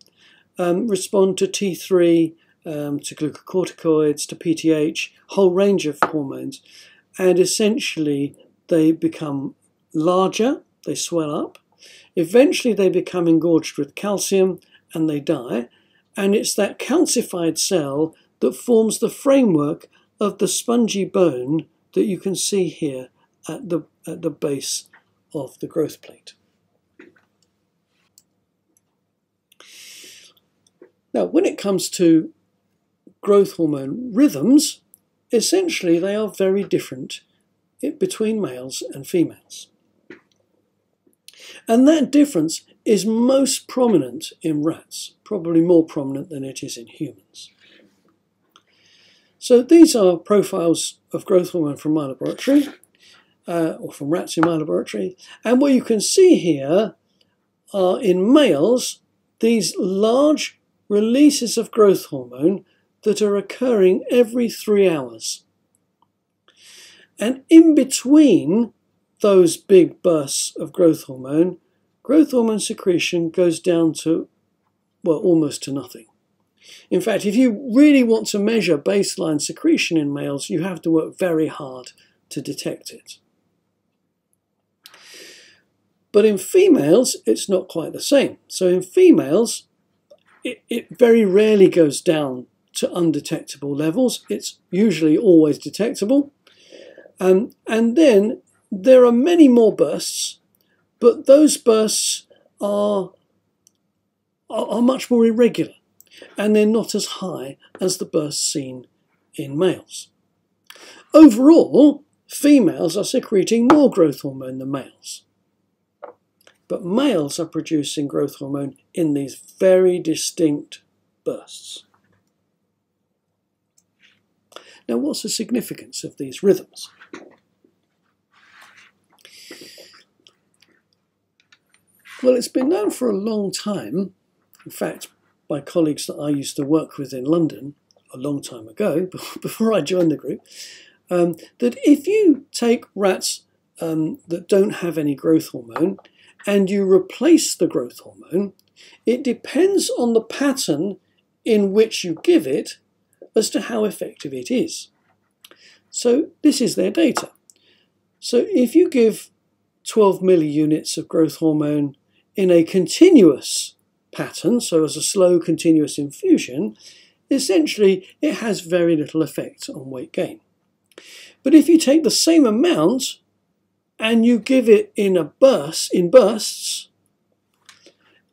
respond to T3, to glucocorticoids, to PTH, a whole range of hormones, and essentially they become larger, they swell up. Eventually they become engorged with calcium and they die, and it's that calcified cell that forms the framework of the spongy bone that you can see here at the base of the growth plate. Now, when it comes to growth hormone rhythms, essentially they are very different between males and females. And that difference is most prominent in rats, probably more prominent than it is in humans. So these are profiles of growth hormone from my laboratory, or from rats in my laboratory. And what you can see here are, in males, these large releases of growth hormone that are occurring every 3 hours. And in between those big bursts of growth hormone secretion goes down to, well, almost to nothing. In fact, if you really want to measure baseline secretion in males, you have to work very hard to detect it. But in females, it's not quite the same. So in females, it very rarely goes down to undetectable levels. It's usually always detectable. And then there are many more bursts, but those bursts are much more irregular, and they're not as high as the bursts seen in males. Overall, females are secreting more growth hormone than males. But males are producing growth hormone in these very distinct bursts. Now, what's the significance of these rhythms? Well, it's been known for a long time, in fact, by colleagues that I used to work with in London a long time ago, before I joined the group, that if you take rats that don't have any growth hormone and you replace the growth hormone, it depends on the pattern in which you give it as to how effective it is. So this is their data. So if you give 12 milliunits of growth hormone in a continuous pattern, so as a slow continuous infusion, essentially it has very little effect on weight gain. But if you take the same amount and you give it in bursts,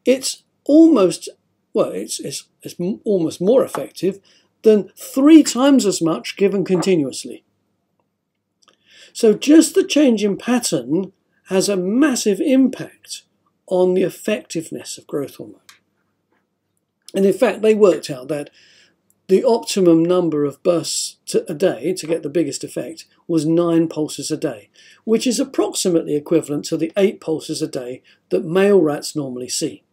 it's almost, well, it's almost more effective than 3 times as much given continuously. So just the change in pattern has a massive impact on the effectiveness of growth hormone. And in fact, they worked out that the optimum number of bursts a day to get the biggest effect was 9 pulses a day, which is approximately equivalent to the 8 pulses a day that male rats normally see.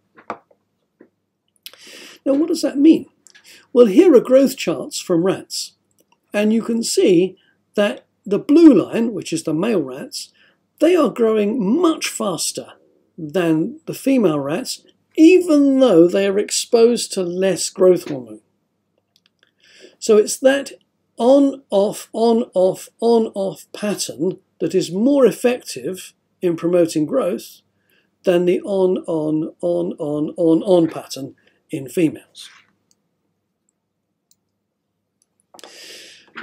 Now, what does that mean? Well, here are growth charts from rats, and you can see that the blue line, which is the male rats, they are growing much faster than the female rats, even though they are exposed to less growth hormone. So it's that on-off, on-off, on-off pattern that is more effective in promoting growth than the on-on, on-on, on-on pattern in females.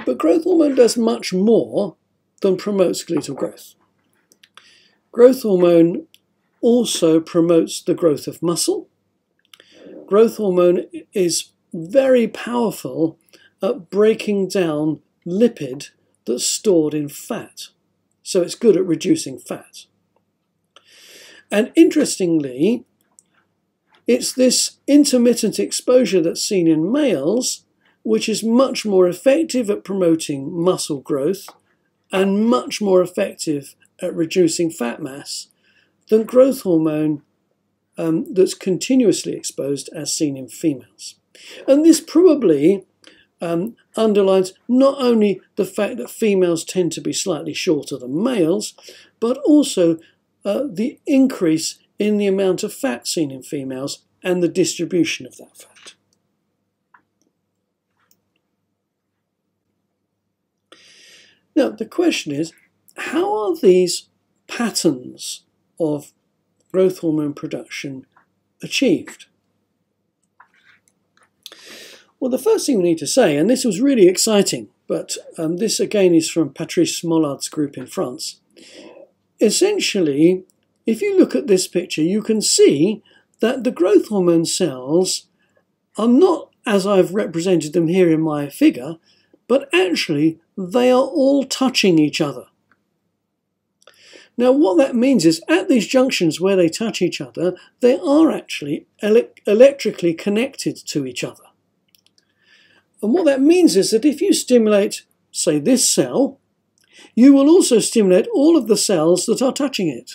But growth hormone does much more than promote skeletal growth. Growth hormone also promotes the growth of muscle. Growth hormone is very powerful at breaking down lipid that's stored in fat. So it's good at reducing fat. And interestingly, it's this intermittent exposure that's seen in males which is much more effective at promoting muscle growth and much more effective at reducing fat mass than growth hormone that's continuously exposed as seen in females. And this probably underlines not only the fact that females tend to be slightly shorter than males, but also the increase in the amount of fat seen in females and the distribution of that fat. Now, the question is, how are these patterns of growth hormone production achieved? Well, the first thing we need to say, and this was really exciting, but this again is from Patrice Mollard's group in France. Essentially, if you look at this picture, you can see that the growth hormone cells are not as I've represented them here in my figure, but actually they are all touching each other. Now what that means is at these junctions where they touch each other, they are actually electrically connected to each other. And what that means is that if you stimulate, say, this cell, you will also stimulate all of the cells that are touching it.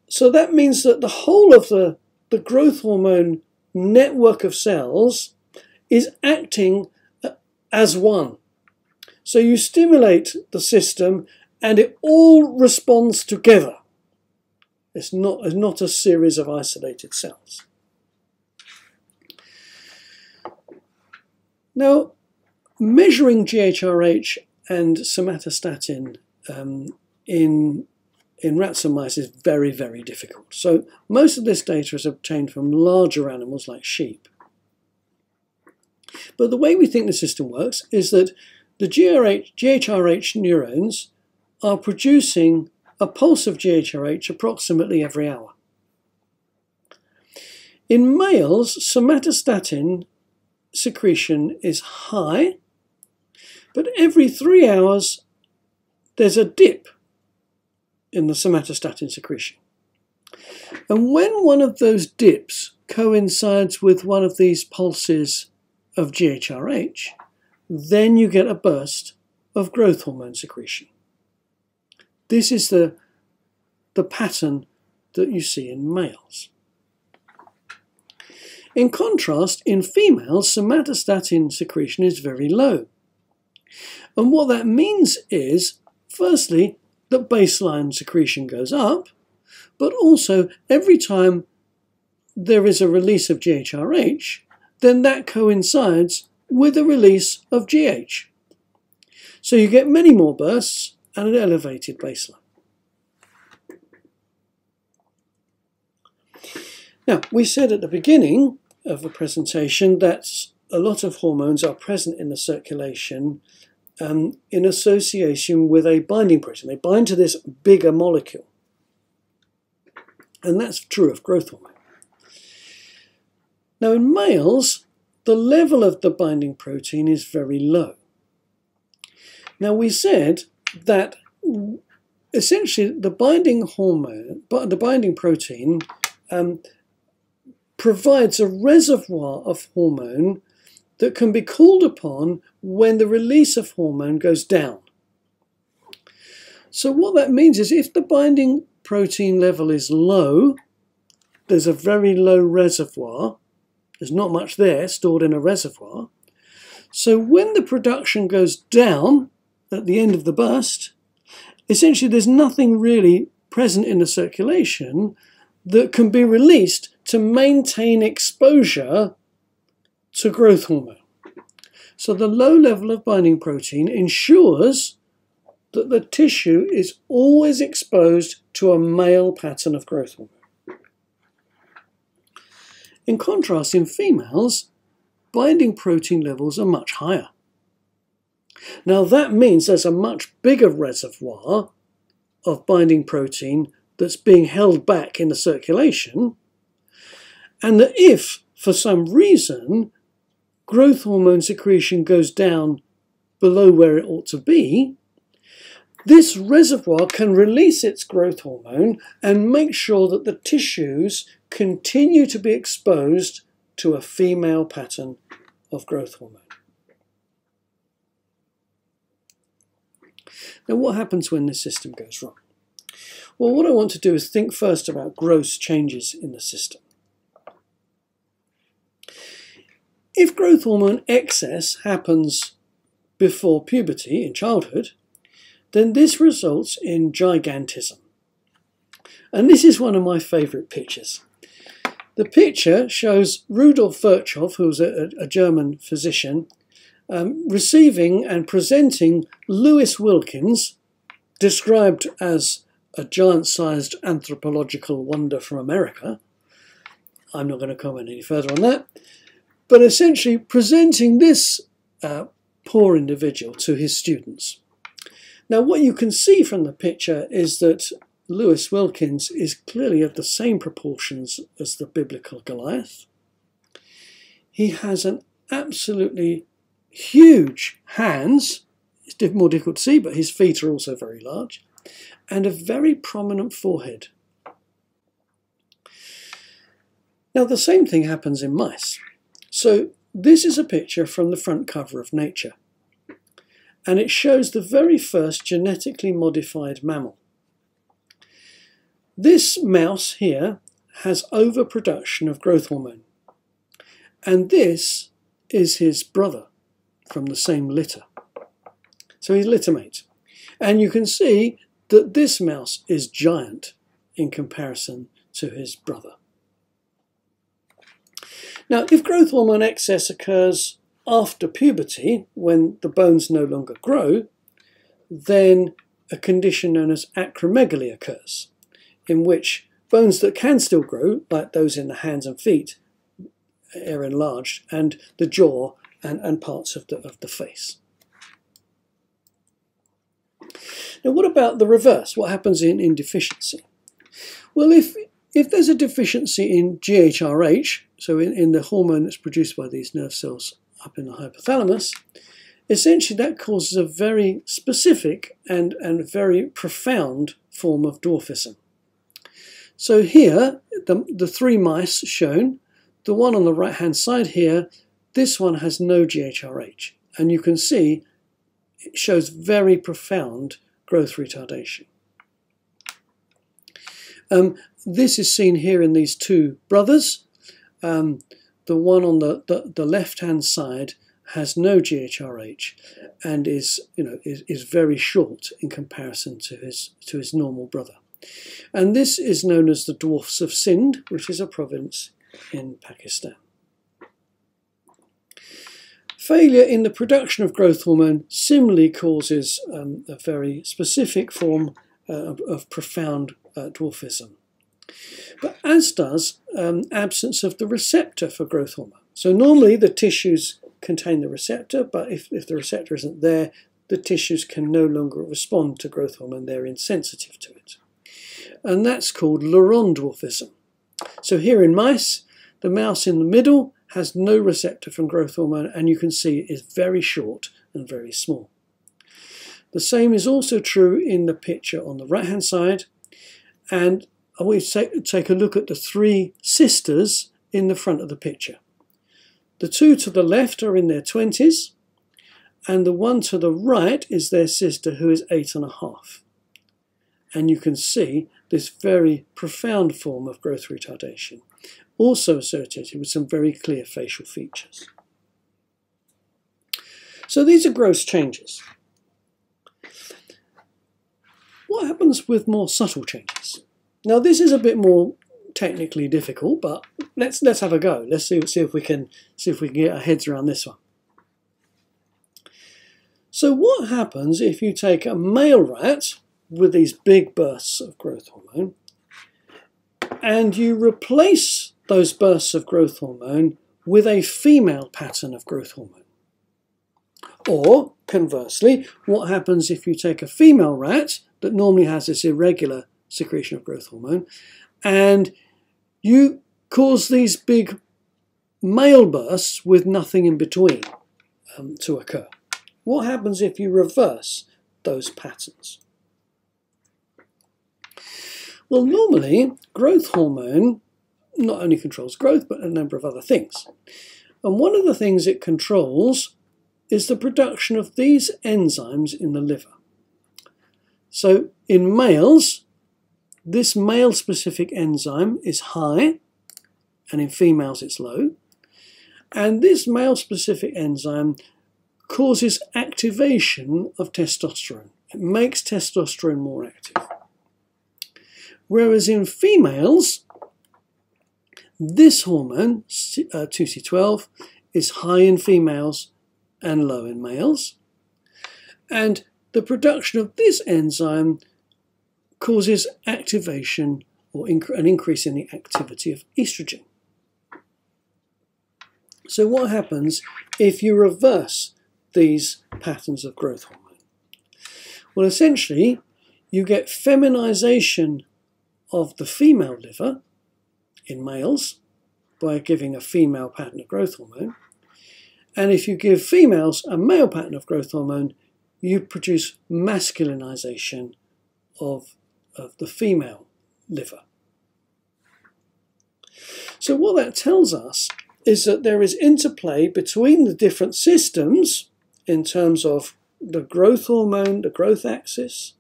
So that means that the whole of the growth hormone network of cells is acting as one. So you stimulate the system and it all responds together. It's not a series of isolated cells. Now, measuring GHRH and somatostatin in rats and mice is very, very difficult. So most of this data is obtained from larger animals like sheep. But the way we think the system works is that the GHRH neurons are producing a pulse of GHRH approximately every hour. In males, somatostatin secretion is high, but every 3 hours there's a dip in the somatostatin secretion. And when one of those dips coincides with one of these pulses of GHRH, then you get a burst of growth hormone secretion. This is the pattern that you see in males. In contrast, in females, somatostatin secretion is very low. And what that means is, firstly, that baseline secretion goes up, but also every time there is a release of GHRH, then that coincides with a release of GH. So you get many more bursts and an elevated baseline. Now, we said at the beginning of the presentation that a lot of hormones are present in the circulation in association with a binding protein. They bind to this bigger molecule. And that's true of growth hormone. Now, in males, the level of the binding protein is very low. Now, we said that essentially the binding hormone, the binding protein, provides a reservoir of hormone that can be called upon when the release of hormone goes down. So what that means is if the binding protein level is low, there's a very low reservoir. There's not much there stored in a reservoir. So when the production goes down at the end of the burst, essentially there's nothing really present in the circulation that can be released to maintain exposure to growth hormone. So the low level of binding protein ensures that the tissue is always exposed to a male pattern of growth hormone. In contrast, in females, binding protein levels are much higher. Now that means there's a much bigger reservoir of binding protein that's being held back in the circulation, and that if, for some reason, growth hormone secretion goes down below where it ought to be, this reservoir can release its growth hormone and make sure that the tissues continue to be exposed to a female pattern of growth hormone. Now, what happens when this system goes wrong? Well, what I want to do is think first about gross changes in the system. If growth hormone excess happens before puberty in childhood, then this results in gigantism. And this is one of my favourite pictures. The picture shows Rudolf Virchow, who was a German physician, receiving and presenting Lewis Wilkins, described as a giant-sized anthropological wonder from America. I'm not going to comment any further on that. But essentially presenting this poor individual to his students. Now what you can see from the picture is that Lewis Wilkins is clearly of the same proportions as the biblical Goliath. He has an absolutely huge hands. It's more difficult to see, but his feet are also very large. and a very prominent forehead. Now the same thing happens in mice. So this is a picture from the front cover of Nature, and it shows the very first genetically modified mammal. This mouse here has overproduction of growth hormone, and this is his brother from the same litter. So he's littermate. And you can see that this mouse is giant in comparison to his brother. Now, if growth hormone excess occurs after puberty, when the bones no longer grow, then a condition known as acromegaly occurs, in which bones that can still grow, like those in the hands and feet, are enlarged, and the jaw and parts of the face. Now, what about the reverse? What happens in deficiency? Well, if there's a deficiency in GHRH, so in the hormone that's produced by these nerve cells up in the hypothalamus, essentially that causes a very specific and very profound form of dwarfism. So here, the three mice shown, the one on the right-hand side here, this one has no GHRH, and you can see it shows very profound growth retardation. This is seen here in these two brothers. The one on the left-hand side has no GHRH and is very short in comparison to his normal brother. And this is known as the dwarfs of Sindh, which is a province in Pakistan. Failure in the production of growth hormone similarly causes a very specific form of profound dwarfism, but as does absence of the receptor for growth hormone. So normally the tissues contain the receptor, but if the receptor isn't there, the tissues can no longer respond to growth hormone. They're insensitive to it. And that's called Laron dwarfism. So here in mice, the mouse in the middle has no receptor from growth hormone, and you can see it is very short and very small. The same is also true in the picture on the right-hand side, and I want you to take a look at the three sisters in the front of the picture. The two to the left are in their 20s, and the one to the right is their sister, who is 8.5. And you can see this very profound form of growth retardation, also associated with some very clear facial features. So these are gross changes. What happens with more subtle changes? Now this is a bit more technically difficult, but let's have a go. Let's see if we can get our heads around this one. So what happens if you take a male rat with these big bursts of growth hormone and you replace those bursts of growth hormone with a female pattern of growth hormone? Or conversely, what happens if you take a female rat that normally has this irregular secretion of growth hormone and you cause these big male bursts with nothing in between to occur? What happens if you reverse those patterns? Well, normally growth hormone not only controls growth but a number of other things. And one of the things it controls is the production of these enzymes in the liver. So in males, this male-specific enzyme is high, and in females it's low. And this male-specific enzyme causes activation of testosterone. It makes testosterone more active. Whereas in females, this hormone, 2C12, is high in females and low in males. And the production of this enzyme causes activation or an increase in the activity of estrogen. So what happens if you reverse these patterns of growth hormone? Well, essentially, you get feminization of the female liver in males by giving a female pattern of growth hormone. And if you give females a male pattern of growth hormone, you produce masculinization of the female liver. So what that tells us is that there is interplay between the different systems in terms of the growth hormone, the growth axis,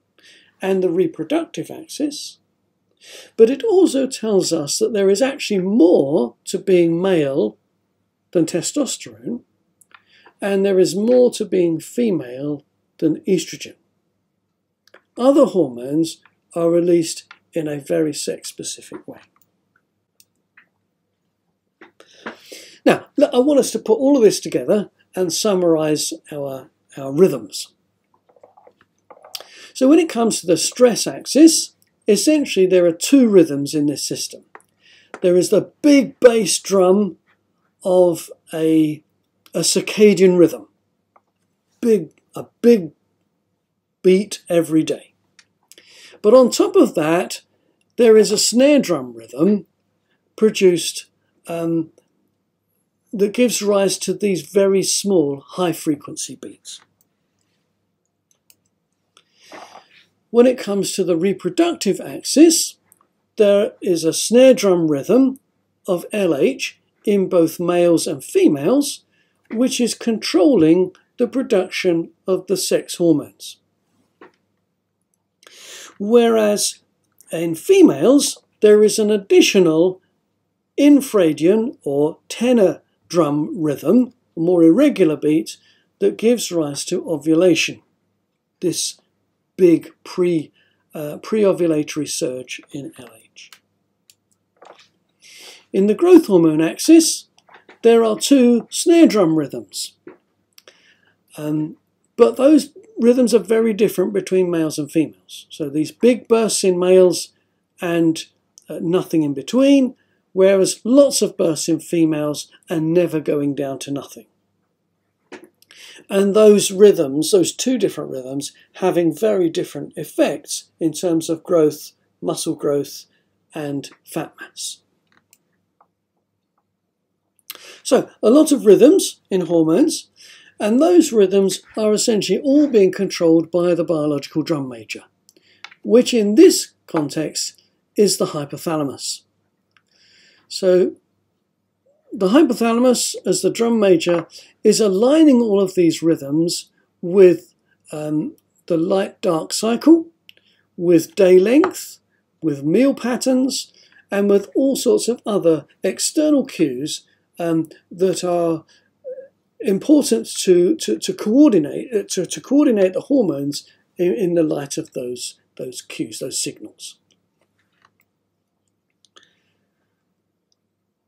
and the reproductive axis. But it also tells us that there is actually more to being male than testosterone, and there is more to being female than estrogen. Other hormones are released in a very sex-specific way. Now, I want us to put all of this together and summarize our rhythms. So when it comes to the stress axis, essentially there are two rhythms in this system. There is the big bass drum of a circadian rhythm, a big beat every day. But on top of that, there is a snare drum rhythm produced that gives rise to these very small high-frequency beats. When it comes to the reproductive axis, there is a snare drum rhythm of LH in both males and females, which is controlling the production of the sex hormones. Whereas in females, there is an additional infradian or tenor drum rhythm, a more irregular beat, that gives rise to ovulation, this big pre-ovulatory surge in LH. In the growth hormone axis, there are two snare drum rhythms, but those rhythms are very different between males and females. So these big bursts in males and nothing in between, whereas lots of bursts in females and never going down to nothing. And those rhythms, those two different rhythms, having very different effects in terms of growth, muscle growth, and fat mass. So, a lot of rhythms in hormones, and those rhythms are essentially all being controlled by the biological drum major, which in this context is the hypothalamus. So, the hypothalamus, as the drum major, is aligning all of these rhythms with the light-dark cycle, with day length, with meal patterns, and with all sorts of other external cues that are important to coordinate the hormones in the light of those cues, those signals.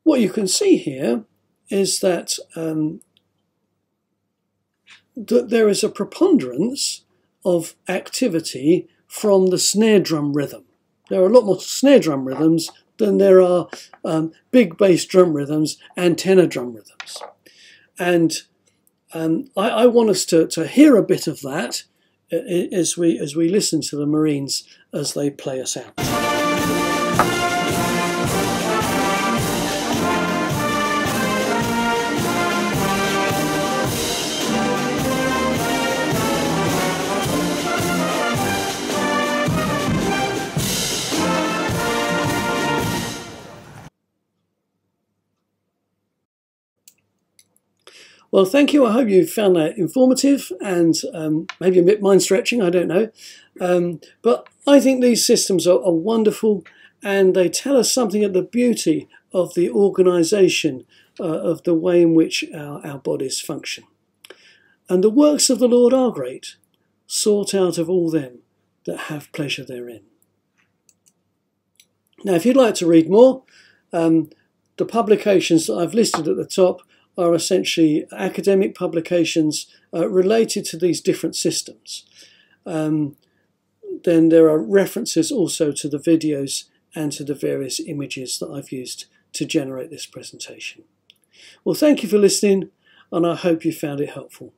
What you can see here is that there is a preponderance of activity from the snare drum rhythm. There are a lot more snare drum rhythms than there are big bass drum rhythms and tenor drum rhythms. And I want us to hear a bit of that as we listen to the Marines as they play us out. Well, thank you. I hope you found that informative and maybe a bit mind-stretching, I don't know. But I think these systems are wonderful, and they tell us something of the beauty of the organisation of the way in which our bodies function. And the works of the Lord are great, sought out of all them that have pleasure therein. Now, if you'd like to read more, the publications that I've listed at the top are essentially academic publications related to these different systems. Then there are references also to the videos and to the various images that I've used to generate this presentation. Well, thank you for listening, and I hope you found it helpful.